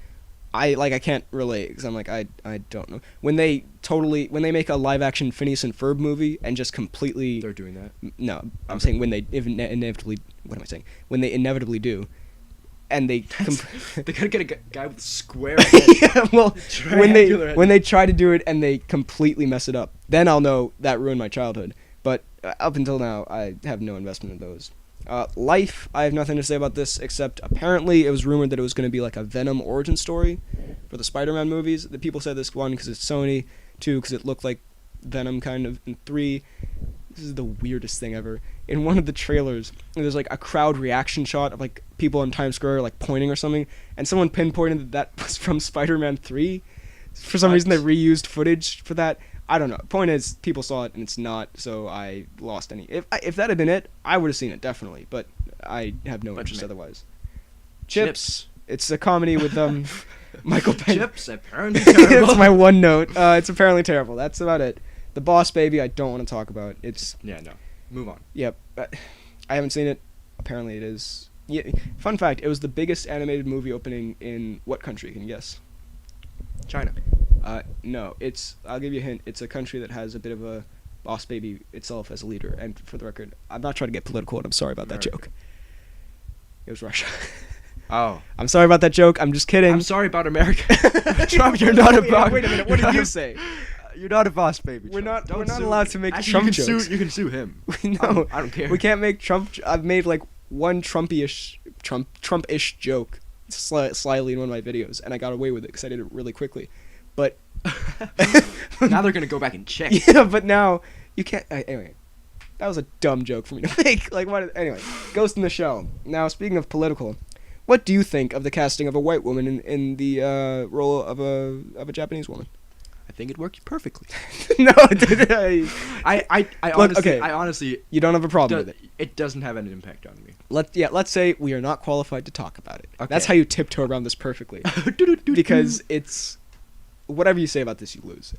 I can't relate because I'm like, I don't know. When they make a live action Phineas and Ferb movie and just completely...
They're doing that?
No, I'm saying when they inevitably... What am I saying? When they inevitably do, and they...
They gotta get a guy with a square head.
Yeah, well, when they try to do it and they completely mess it up, then I'll know that ruined my childhood. But up until now, I have no investment in those. Life, I have nothing to say about this, except apparently it was rumored that it was going to be like a Venom origin story for the Spider-Man movies. The people said this, 1, because it's Sony, 2, because it looked like Venom kind of, and 3, this is the weirdest thing ever. In one of the trailers, there's like a crowd reaction shot of like people in Times Square like pointing or something, and someone pinpointed that was from Spider-Man 3. For some reason they reused footage for that. I don't know. Point is, people saw it and it's not, so I lost any. If that had been it, I would have seen it definitely, but I have no interest otherwise. Chips. It's a comedy with Michael Pena.
Chips, apparently terrible.
It's my one note. It's apparently terrible. That's about it. The Boss Baby, I don't want to talk about. It's
no. Move on.
Yep. I haven't seen it. Apparently it is. Yeah. Fun fact: it was the biggest animated movie opening in what country? Can you guess?
China.
No, I'll give you a hint. It's a country that has a bit of a Boss Baby itself as a leader. And for the record, I'm not trying to get political, and I'm sorry about that joke. It was Russia.
Oh.
I'm sorry about that joke. I'm just kidding.
I'm sorry about America. Trump, you're not a boss.
Wait a minute. What did you say?
You're not a boss, baby.
We're not allowed to make
Actually,
Trump jokes.
You can sue him.
No,
I don't care.
We can't make Trump. I've made like one Trump-ish joke slyly in one of my videos, and I got away with it because I did it really quickly. But
now they're gonna go back and check.
Yeah, but now you can't. Anyway, that was a dumb joke for me to make. Like, what? Anyway, Ghost in the Shell. Now, speaking of political, what do you think of the casting of a white woman in the role of a Japanese woman?
I think it worked perfectly.
No,
I honestly,
you don't have a problem with it.
It doesn't have any impact on me.
Let's say we are not qualified to talk about it.
Okay.
That's how you tiptoe around this perfectly. Because it's whatever you say about this, you lose.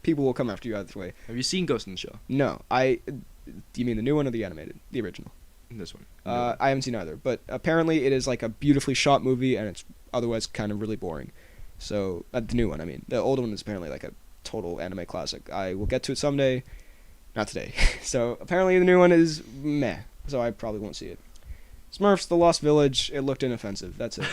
People will come after you either way.
Have you seen Ghost in the Shell?
No, do you mean the new one or the animated, the original?
This one.
I haven't seen either, but apparently it is like a beautifully shot movie, and it's otherwise kind of really boring. So the new one, I mean, the old one is apparently like a total anime classic. I will get to it someday, not today. So apparently the new one is meh. So I probably won't see it. Smurfs: The Lost Village. It looked inoffensive. That's it.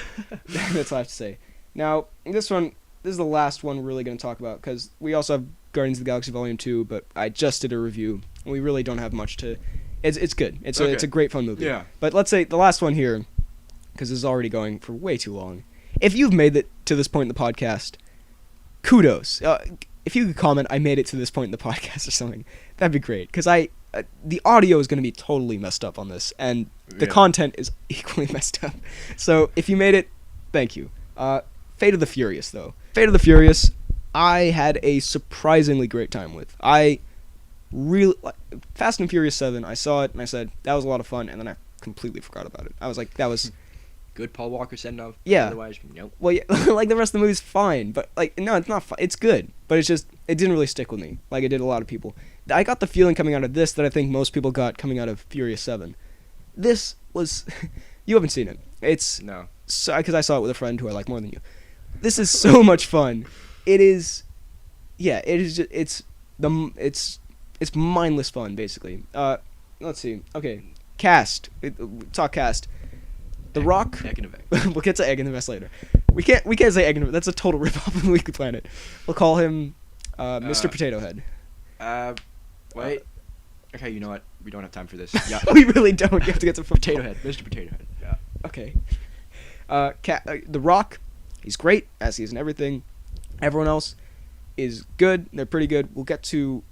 That's all I have to say. Now this is the last one we're really going to talk about because we also have Guardians of the Galaxy Volume 2, but I just did a review, and we really don't have much to... It's good. It's a great fun movie. Yeah. But let's say the last one here, because this is already going for way too long. If you've made it to this point in the podcast, kudos. If you could comment, I made it to this point in the podcast or something, that'd be great. Because the audio is going to be totally messed up on this, and the content is equally messed up. So if you made it, thank you. Fate of the Furious, though. Fate of the Furious, I had a surprisingly great time with. Fast and Furious 7, I saw it and I said, that was a lot of fun, and then I completely forgot about it. I was like, that was...
Good Paul Walker send off.
Yeah.
Otherwise, nope.
Well, yeah, like the rest of the movie's fine, but no, it's not fun. It's good, but it didn't really stick with me like it did a lot of people. I got the feeling coming out of this that I think most people got coming out of Furious 7. This was... You haven't seen it.
No.
Because I saw it with a friend who I like more than you. This is so much fun. It is... Yeah, it is just... It's mindless fun, basically. Let's see. Okay. Cast. Talk cast. The Rock.
Egg in a Vest.
We'll get to Egg in the Vest later. We can't say Egg in the Vest. That's a total ripoff of the Weekly Planet. We'll call him Mr. Potato Head.
Wait. Okay, you know what? We don't have time for this.
Yeah. We really don't. You have to get to
Potato Head. Mr. Potato Head. Yeah.
Okay. The Rock. He's great, as he is in everything. Everyone else is good. They're pretty good. We'll get to...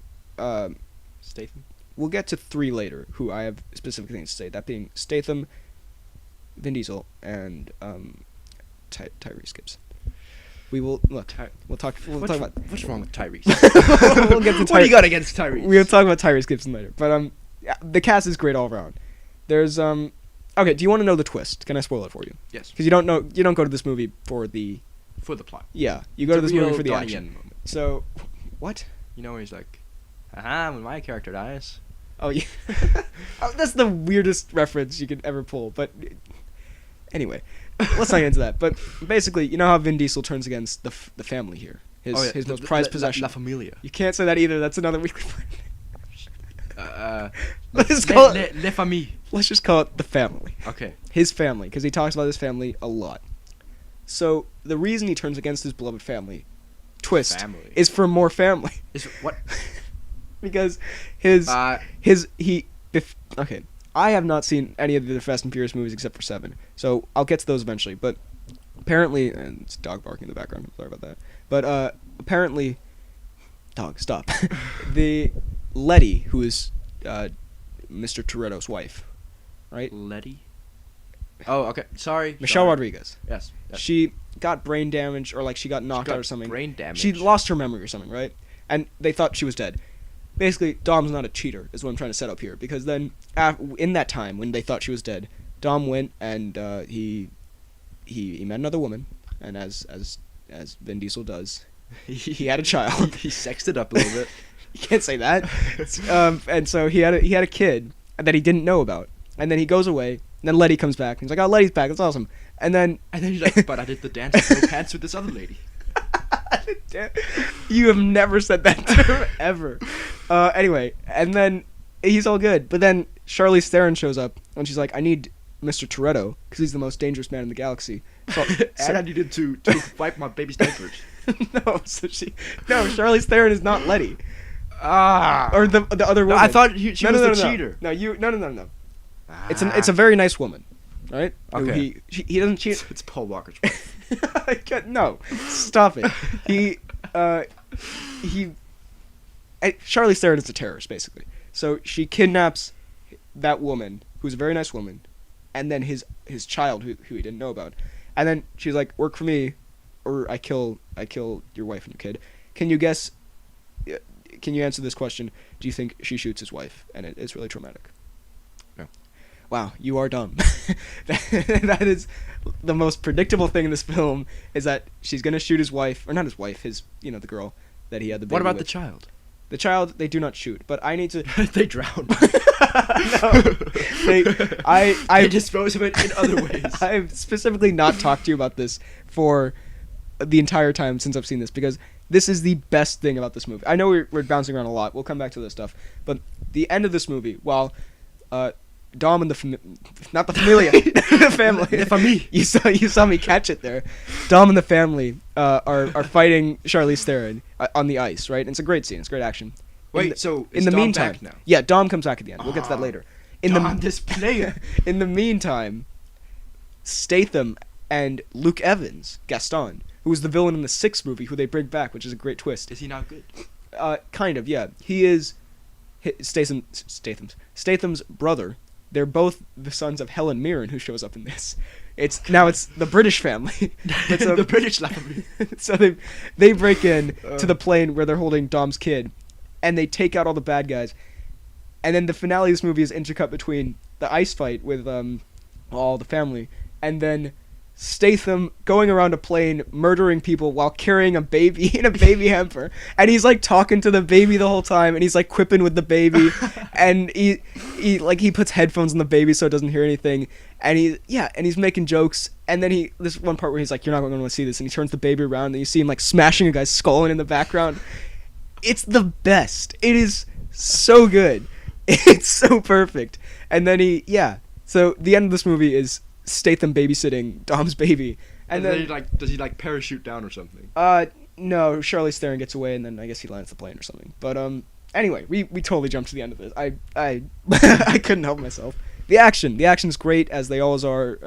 Statham?
We'll get to 3 later, who I have specific things to say. That being Statham, Vin Diesel, and Tyrese Gibson. We will look. We'll talk about
what's wrong with Tyrese.
We'll get to
What do you got against Tyrese?
We'll talk about Tyrese Gibson later. But the cast is great all around. There's Okay, do you want to know the twist? Can I spoil it for you?
Yes.
Because you don't go to this movie for the
plot.
Yeah, you go to this movie for the
Donnie
action.
Yen moment.
So, what?
You know where he's like, "Aha!" When my character dies.
Oh yeah, that's the weirdest reference you could ever pull. But anyway, let's not get into that. But basically, you know how Vin Diesel turns against the family here, his most prized possession.
La Familia.
You can't say that either. That's another weekly plan.
Let's
just call it
Le Famille.
Let's just call it the family.
Okay.
His family, because he talks about his family a lot. So the reason he turns against his beloved family, is for more family.
Is what?
Because okay. I have not seen any of the Fast and Furious movies except for 7, so I'll get to those eventually. But apparently, and it's a dog barking in the background. Sorry about that. But apparently, dog, stop. The Letty, who is Mr. Toretto's wife, right?
Letty. Oh, okay. Sorry.
Michelle Rodriguez.
Yes.
She got brain damage, or like she got knocked out or something.
Brain damage.
She lost her memory or something, right? And they thought she was dead. Basically, Dom's not a cheater, is what I'm trying to set up here. Because then, in that time when they thought she was dead, Dom went and he met another woman, and as Vin Diesel does, he had a child.
He sexed it up a little bit.
You can't say that. And so he had a kid that he didn't know about, and then he goes away. And then Letty comes back. And he's like, "Oh, Letty's back. That's awesome." And then
he's like, "But I did the dance with no pants with this other lady."
You have never said that to her ever. Anyway, and then he's all good. But then Charlize Theron shows up, and she's like, "I need Mr. Toretto because he's the most dangerous man in the galaxy." So,
and I needed to wipe my baby's diapers.
Charlize Theron is not Letty. Or the other woman.
No, I thought she was the cheater.
No. It's a very nice woman, right?
Okay.
He doesn't cheat.
It's Paul Walker's wife.
No, stop it. Charlize Theron is a terrorist, basically. So she kidnaps that woman, who's a very nice woman, and then his child, who he didn't know about, and then she's like, "Work for me, or I kill your wife and your kid." Can you guess? Can you answer this question? Do you think she shoots his wife, and it's really traumatic?
No.
Wow, you are dumb. That is the most predictable thing in this film, is that she's gonna shoot his wife, or not his wife, the girl that he had the baby
What about
with.
the child?
The child, they do not shoot, but I need to...
They drown.
No.
They dispose of it in other ways.
I've specifically not talked to you about this for the entire time since I've seen this, because this is the best thing about this movie. I know we're bouncing around a lot. We'll come back to this stuff. But the end of this movie, while Dom and not the familia, the family.
The famille.
You saw me catch it there. Dom and the family are fighting Charlize Theron on the ice, right? And it's a great scene. It's great action.
Wait, so
in the
Dom
meantime,
back now?
Yeah, Dom comes back at the end. We'll get to that later.
This player.
In the meantime, Statham and Luke Evans, Gaston, who was the villain in the 6th movie, who they bring back, which is a great twist.
Is he not good?
Kind of, yeah. He is Statham's brother. They're both the sons of Helen Mirren, who shows up in this. It's the British family.
The British family.
So they break in to the plane where they're holding Dom's kid, and they take out all the bad guys. And then the finale of this movie is intercut between the ice fight with all the family, and then Statham going around a plane murdering people while carrying a baby in a baby hamper, and he's like talking to the baby the whole time, and he's like quipping with the baby, and he puts headphones on the baby so it doesn't hear anything, and he's making jokes, and then this one part where he's like, "You're not going to want to see this," and he turns the baby around, and you see him like smashing a guy's skull in the background. It's the best. It is so good. It's so perfect. And then so the end of this movie is Statham babysitting Dom's baby, and then
does he parachute down or something?
No, Charlize Theron gets away, and then I guess he lands the plane or something. But anyway, we totally jumped to the end of this. I I couldn't help myself. The action's great, as they always are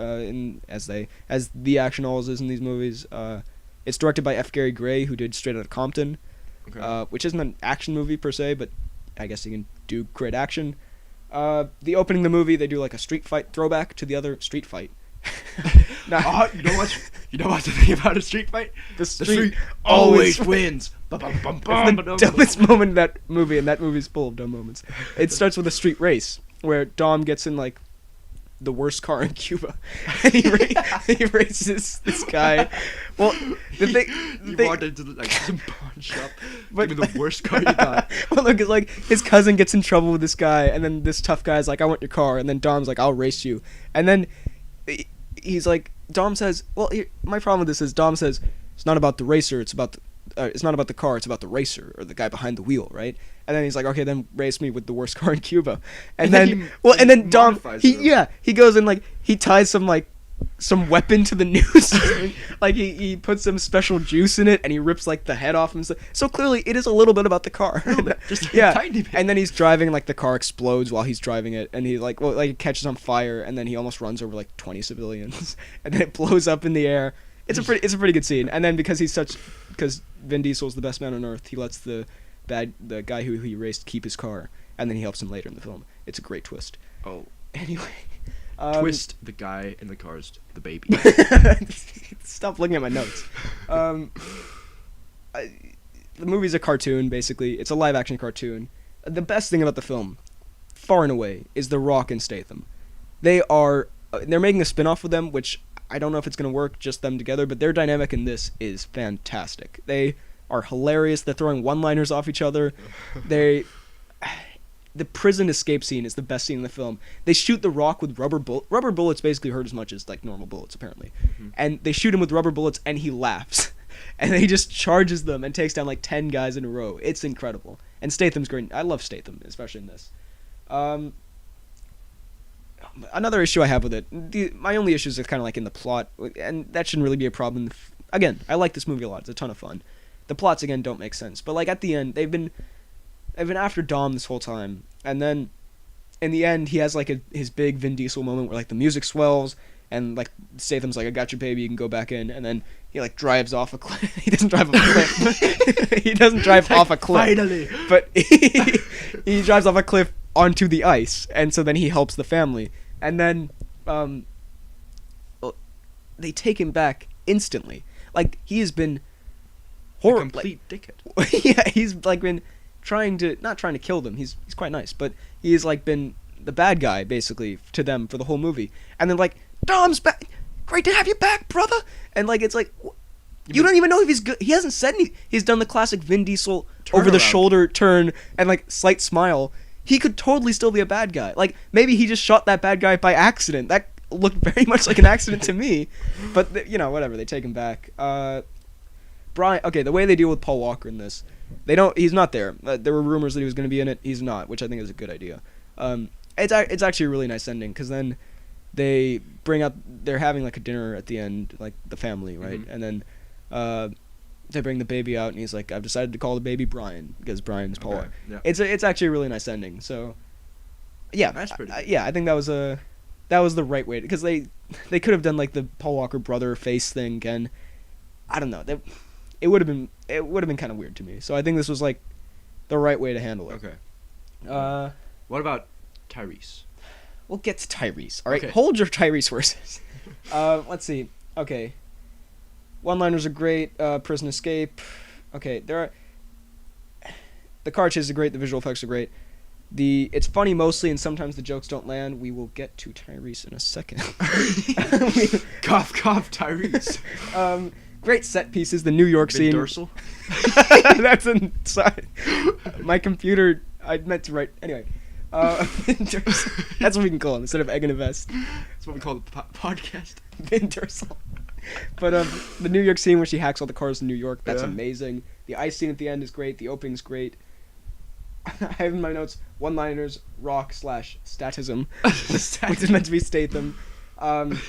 as the action always is in these movies. It's directed by F. Gary Gray, who did Straight Outta Compton, which isn't an action movie per se, but I guess he can do great action. The opening of the movie, they do like a street fight throwback to the other street fight.
You know what to think about a street fight?
The street
always wins.
It's the dumbest moment in that movie, and that movie's full of dumb moments. It starts with a street race where Dom gets in like the worst car in Cuba, and he races this guy. Well,
he walked into some pawn shop. Give me the worst car you got.
Well, look, it's like his cousin gets in trouble with this guy, and then this tough guy's like, "I want your car," and then Dom's like, "I'll race you," and then he's like, Dom says, "Well, my problem with this is Dom says it's not about the racer, it's about it's not about the car, it's about the racer or the guy behind the wheel, right?" And then he's like, "Okay, then race me with the worst car in Cuba." And then Dom, he goes and like he ties some weapon to the noose. Like he puts some special juice in it and he rips like the head off and stuff. So clearly it is a little bit about the car.
Just a tiny bit.
And then he's driving, like the car explodes while he's driving it, and he it catches on fire, and then he almost runs over like 20 civilians, and then it blows up in the air. It's a pretty good scene. And then because Vin Diesel's the best man on earth, he lets the guy who he raced keep his car, and then he helps him later in the film. It's a great twist.
Oh.
Anyway.
Twist the guy in the car's the baby.
Stop looking at my notes. The movie's a cartoon, basically. It's a live-action cartoon. The best thing about the film, far and away, is The Rock and Statham. They're making a spin-off with them, which I don't know if it's going to work, just them together, but their dynamic in this is fantastic. They are hilarious. They're throwing one-liners off each other. The prison escape scene is the best scene in the film. They shoot The Rock with rubber bullets basically hurt as much as like normal bullets, apparently. Mm-hmm. And they shoot him with rubber bullets, and he laughs. And then he just charges them and takes down like 10 guys in a row. It's incredible. And Statham's great. I love Statham, especially in this. Another issue I have with it, my only issues are kind of like in the plot, and that shouldn't really be a problem. Again, I like this movie a lot. It's a ton of fun. The plots, again, don't make sense. But like at the end, they've been after Dom this whole time, and then in the end he has like his big Vin Diesel moment where like the music swells and like Statham's like, "I got your baby, you can go back in," and then he like drives off a cliff. He doesn't drive off a cliff. He doesn't drive off a cliff.
Finally.
But he drives off a cliff onto the ice, and so then he helps the family, and then they take him back instantly. Like he has been
horrible, complete dickhead.
Yeah, he's like been not trying to kill them. He's quite nice, but he's like been the bad guy basically to them for the whole movie. And then like, "Dom's back. Great to have you back, brother." And like it's like you don't even know if he's good. He hasn't said anything. He's done the classic Vin Diesel over the shoulder turn and like slight smile. He could totally still be a bad guy. Like maybe he just shot that bad guy by accident. That looked very much like an accident to me. But whatever. They take him back. Brian. Okay, the way they deal with Paul Walker in this. He's not there. There were rumors that he was going to be in it. He's not, which I think is a good idea. It's actually a really nice ending, because then they're having like a dinner at the end, like the family, right? Mm-hmm. And then they bring the baby out, and he's like, "I've decided to call the baby Brian," because Brian is Paul. Okay, yeah. It's actually a really nice ending. So yeah, that's pretty good. I think that was the right way, because they could have done like the Paul Walker brother face thing again. I don't know. It would have been kind of weird to me. So I think this was like the right way to handle it.
Okay. What about Tyrese?
We'll get to Tyrese. All right.
Okay.
Hold your Tyrese horses. Let's see. Okay. One-liners are great. Prison escape. Okay. The car chase is great. The visual effects are great. It's funny mostly, and sometimes the jokes don't land. We will get to Tyrese in a second.
Cough, cough, Tyrese.
Great set pieces. The New York scene.
Dorsal.
That's inside. My computer. I meant to write. Anyway. That's what we can call him instead of egg in a vest.
That's what we call the podcast.
Vin Diesel. But the New York scene where she hacks all the cars in New York. That's amazing. The ice scene at the end is great. The opening's great. I have in my notes one-liners, Rock / statism, which is meant to be Statham. I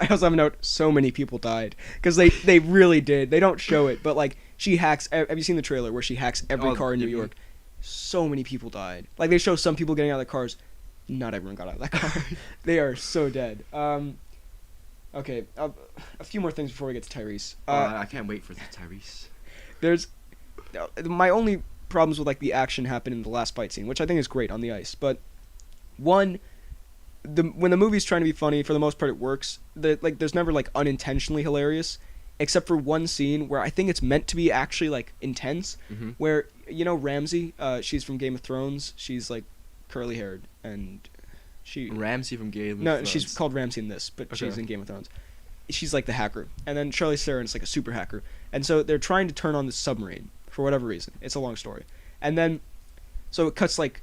also have a note, so many people died. Because they really did. They don't show it, but like, she hacks, have you seen the trailer where she hacks every car in New York? So many people died. Like, they show some people getting out of their cars. Not everyone got out of that car. They are so dead. Okay, a few more things before we get to Tyrese.
I can't wait for the Tyrese.
There's... My only problems with like the action happen in the last fight scene, which I think is great on the ice. But one, when the movie's trying to be funny, for the most part it works. There's never like unintentionally hilarious, except for one scene where I think it's meant to be actually like intense. Mm-hmm. Where Ramsay, she's from Game of Thrones. She's like curly haired, and she
Ramsay from Game of
no,
Thrones.
she's called Ramsay in this, but
Okay.
she's in Game of Thrones. She's like the hacker, and then Charlize Theron is like a super hacker, and so they're trying to turn on the submarine for whatever reason. It's a long story, and then so it cuts like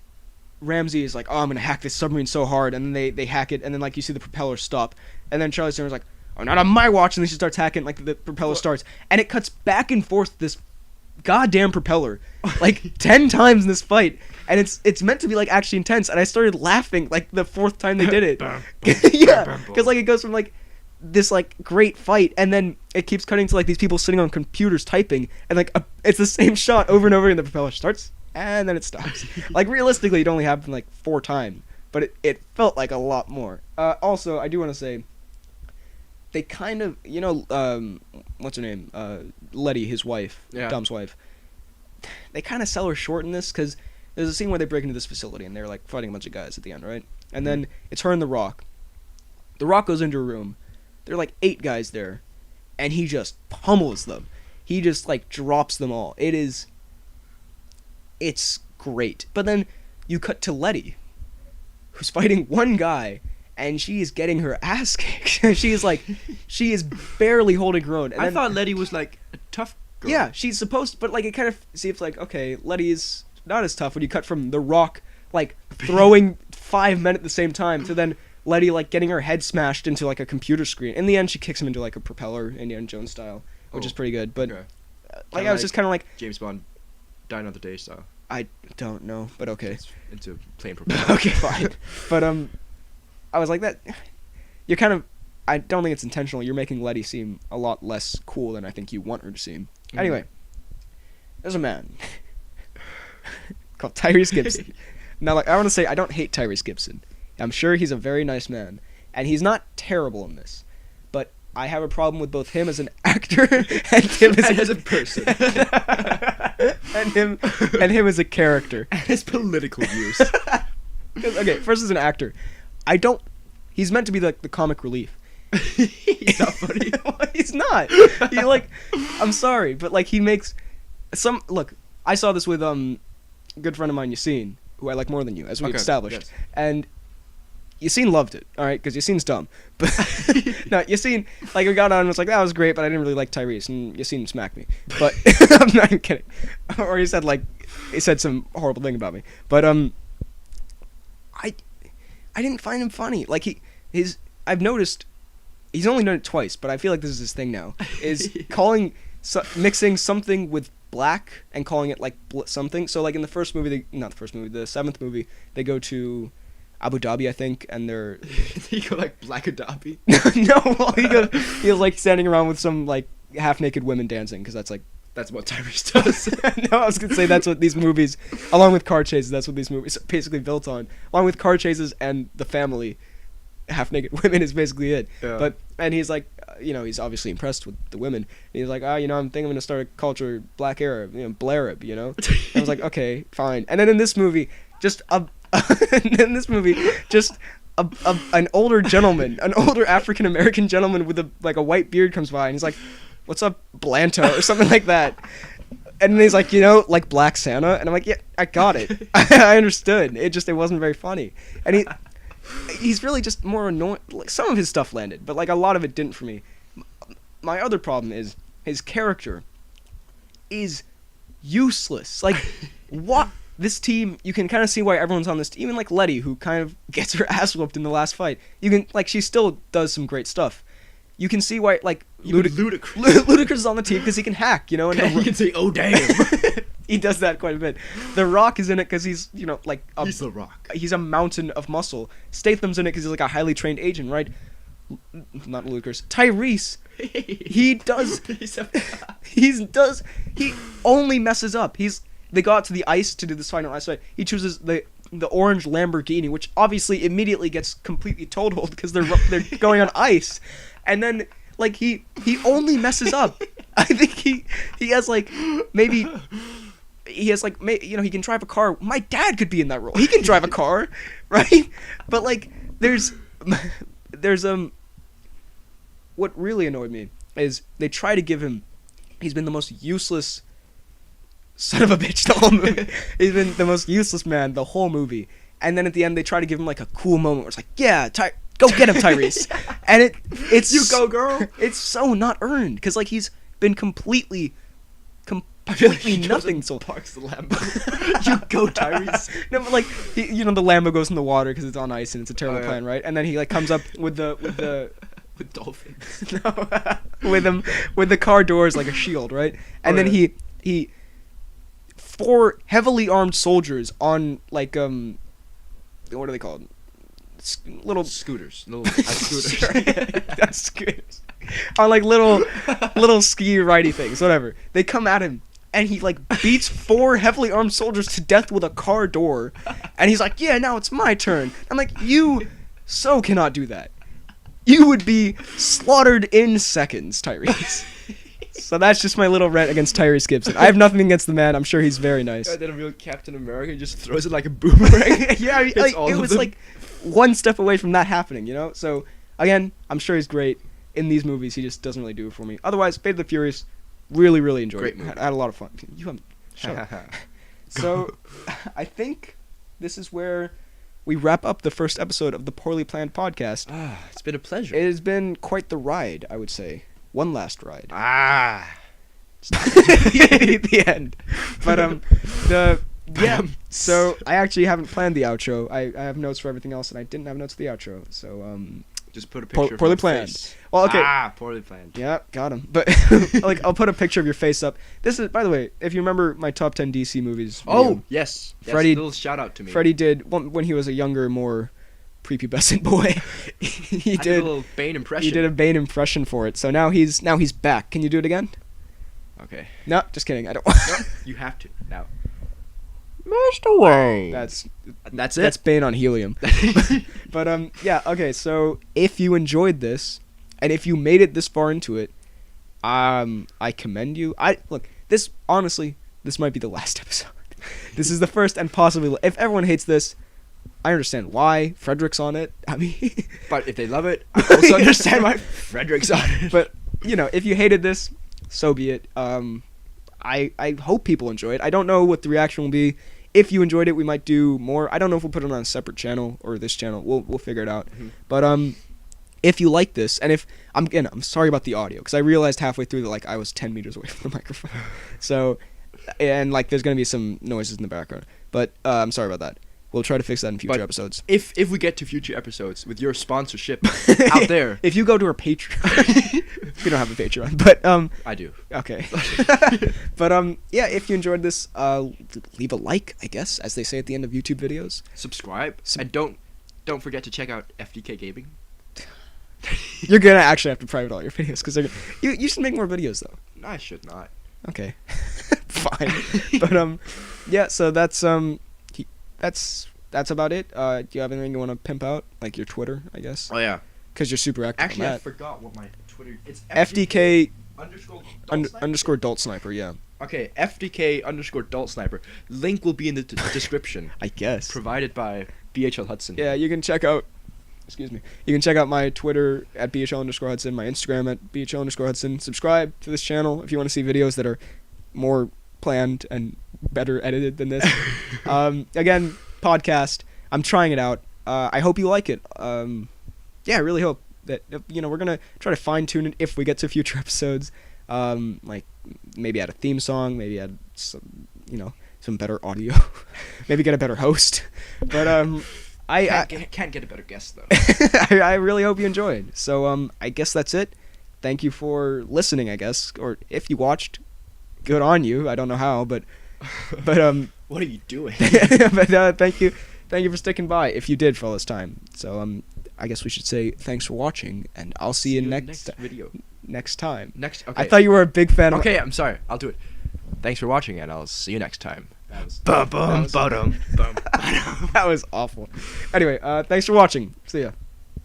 Ramsay is like, oh, I'm gonna hack this submarine so hard, and then they hack it, and then like you see the propeller stop, and then Charlize Theron's like, oh, not on my watch, and then she starts hacking, like the propeller starts, and it cuts back and forth this goddamn propeller like 10 times in this fight, and it's meant to be like actually intense, and I started laughing like the 4th time they did it. Yeah, because like it goes from like this like great fight, and then it keeps cutting to like these people sitting on computers typing, and like it's the same shot over and over, and the propeller starts and then it stops. Like realistically it only happened like 4 times, but it felt like a lot more. Also, I do want to say they kind of, you know, what's her name, Letty, his wife,
Yeah.
Dom's wife, they kind of sell her short in this, because there's a scene where they break into this facility and they're like fighting a bunch of guys at the end, right? And then it's her and The Rock. The Rock goes into a room. There are like 8 guys there, and he just pummels them. He just like drops them all. It's great. But then you cut to Letty, who's fighting one guy, and she is getting her ass kicked. she is barely holding her own. And
I
then,
thought Letty was like a tough girl.
yeah, she's supposed to, but like it kind of seems like, okay, Letty is not as tough when you cut from The Rock like throwing 5 men at the same time to then Letty like getting her head smashed into like a computer screen. In the end, she kicks him into like a propeller, Indiana Jones style, which is pretty good. But
Okay.
like I was just kind of like,
James Bond, Die Another Day style.
I don't know, but okay.
It's into plane propeller.
Okay, fine. But I was like that. You're kind of. I don't think it's intentional. You're making Letty seem a lot less cool than I think you want her to seem.
Mhm.
Anyway, there's a man called Tyrese Gibson. Now, like I want to say, I don't hate Tyrese Gibson. I'm sure he's a very nice man, and he's not terrible in this. But I have a problem with both him as an actor and him as
a person.
and him as a character.
And his political views.
Okay, first as an actor, he's meant to be like the comic relief.
He's not funny.
He's not. He like, I'm sorry, but like he makes some. Look, I saw this with a good friend of mine, Yassine, who I like more than you, as we established,
yes.
and Yassine loved it. All right, because Yassine's dumb. But no, Yassine, like we got on and was like, that was great, but I didn't really like Tyrese, and Yassine smacked me. But I'm not even kidding. Or he said some horrible thing about me. But I didn't find him funny. Like I've noticed he's only done it twice, but I feel like this is his thing now. Is mixing something with black and calling it like something. So like in the first movie, the 7th movie, they go to Abu Dhabi, I think, and they're
You go like Black Adobe.
no, well, he was like standing around with some like half-naked women dancing, because that's like.
That's what Tyrese does.
No, I was gonna say that's what these movies, along with car chases, that's what these movies are basically built on. Along with car chases and the family, half-naked women is basically it.
Yeah.
And he's like, he's obviously impressed with the women. And he's like, I'm thinking I'm gonna start a culture, Black Arab, Blairab, I was like, okay, fine. And then in this movie, an older gentleman, an older African American gentleman with a white beard comes by, and he's like, what's up, Blanto, or something like that. And then he's like, like Black Santa, and I'm like, yeah, I got it. I understood. It wasn't very funny. And he's really just more annoying. Like some of his stuff landed, but like a lot of it didn't for me. My other problem is his character is useless. Like, what? This team, you can kind of see why everyone's on this team. Even like Letty, who kind of gets her ass whooped in the last fight. You can she still does some great stuff. You can see why like Ludacris is on the team because he can hack, and
he can say, "Oh damn."
He does that quite a bit. The Rock is in it because he's
he's The Rock.
He's a mountain of muscle. Statham's in it because he's like a highly trained agent, right? Not Ludacris. Tyrese. He only messes up. They go out to the ice to do this final ice fight. He chooses the orange Lamborghini, which obviously immediately gets completely totaled because they're going on ice. And then, like, he only messes up. I think he has, like, maybe... He has, like, he can drive a car. My dad could be in that role. He can drive a car, right? But, like, there's what really annoyed me is they try to give him... He's been the most useless son of a bitch the whole movie. He's been the most useless man the whole movie. and then at the end they try to give him like a cool moment where it's like, yeah, go get him, Tyrese. And it's
You go, girl.
It's so not earned because like he's been completely nothing. So
parks the Lambo. You go, Tyrese.
No, but like the Lambo goes in the water because it's on ice and it's a terrible
Oh, yeah.
plan, right? And then he like comes up with the
With dolphins.
no, with the car doors like a shield, right? And then he 4 heavily armed soldiers on like what are they called? Little
Scooters. Little scooters.
Sure, that's scooters. On like little ski ridey things, whatever. They come at him and he like beats 4 heavily armed soldiers to death with a car door, and he's like, "Yeah, now it's my turn." I'm like, "You so cannot do that. You would be slaughtered in seconds, Tyrese." So that's just my little rant against Tyrese Gibson. I have nothing against the man. I'm sure he's very nice.
Then a real Captain America just throws it like a boomerang.
Yeah, like, it was like one step away from that happening, you know? So, again, I'm sure he's great. In these movies, he just doesn't really do it for me. Otherwise, Fate of the Furious, really, really enjoyed
Great
it.
movie.
I had a lot of fun. You haven't... Shut up. So, I think this is where we wrap up the first episode of the Poorly Planned Podcast.
It's been a pleasure.
It has been quite the ride, I would say. One last ride. The end. But so I actually haven't planned the outro. I have notes for everything else, and I didn't have notes for the outro. So
just put a picture of
poorly
my
planned.
face.
Well, okay.
Poorly planned.
Yeah, got him. But like, I'll put a picture of your face up. This is, by the way, if you remember my top 10 DC movies.
Oh,
video,
yes.
Freddie-
Little shout out to me.
Freddie did when he was a younger, more prepubescent boy. he
I
did
a little Bane impression.
He did a Bane impression for it. So now he's back. Can you do it again?
Okay.
No, just kidding. I don't.
No, you have to now.
Mr. Wayne.
That's it.
That's Bane on helium. But yeah, okay, so if you enjoyed this, and if you made it this far into it, I commend you. Look, this might be the last episode. This is the first and possibly, if everyone hates this, I understand why. Frederick's on it. I mean,
But if they love it, I also understand why Frederick's on it.
but if you hated this, so be it. I hope people enjoy it. I don't know what the reaction will be. If you enjoyed it, we might do more. I don't know if we'll put it on a separate channel or this channel. We'll figure it out.
Mm-hmm.
But if you like this, and if I'm sorry about the audio because I realized halfway through that like I was 10 meters away from the microphone. So, and like there's gonna be some noises in the background. But I'm sorry about that. We'll try to fix that in future episodes.
If we get to future episodes with your sponsorship out there,
if you go to our Patreon, we don't have a Patreon, but
I do.
Okay. But yeah, if you enjoyed this, leave a like, I guess, as they say at the end of YouTube videos.
Subscribe and don't forget to check out FDK Gaming.
You're gonna actually have to private all your videos because you should make more videos though.
I should not.
Okay. Fine. But yeah, so that's about it. Do you have anything you want to pimp out, like your Twitter, I guess?
Oh yeah.
Because you're super active.
Actually,
on
I
that.
forgot what my Twitter. It's
FDK
underscore
Dolt Sniper. Yeah.
Okay, FDK underscore Dolt Sniper. Link will be in the description.
I guess.
Provided by BHL Hudson.
Yeah, you can check out. Excuse me. You can check out my Twitter at BHL_Hudson, my Instagram at BHL_Hudson. Subscribe to this channel if you want to see videos that are more planned and better edited than this. Again, podcast. I'm trying it out. I hope you like it. Yeah, I really hope that we're gonna try to fine tune it if we get to future episodes. Like maybe add a theme song, maybe add some better audio, maybe get a better host. But I
can't get a better guest though.
I really hope you enjoyed. So I guess that's it. Thank you for listening, I guess, or if you watched, good on you. I don't know how, but what
are you doing?
But thank you for sticking by. If you did for all this time, so I guess we should say thanks for watching, and I'll see you next
video.
Next time.
Okay.
I thought you were a big fan.
Okay, I'm sorry. I'll do it. Thanks for watching, and I'll see you next time.
That was awful. Anyway, thanks for watching. See ya.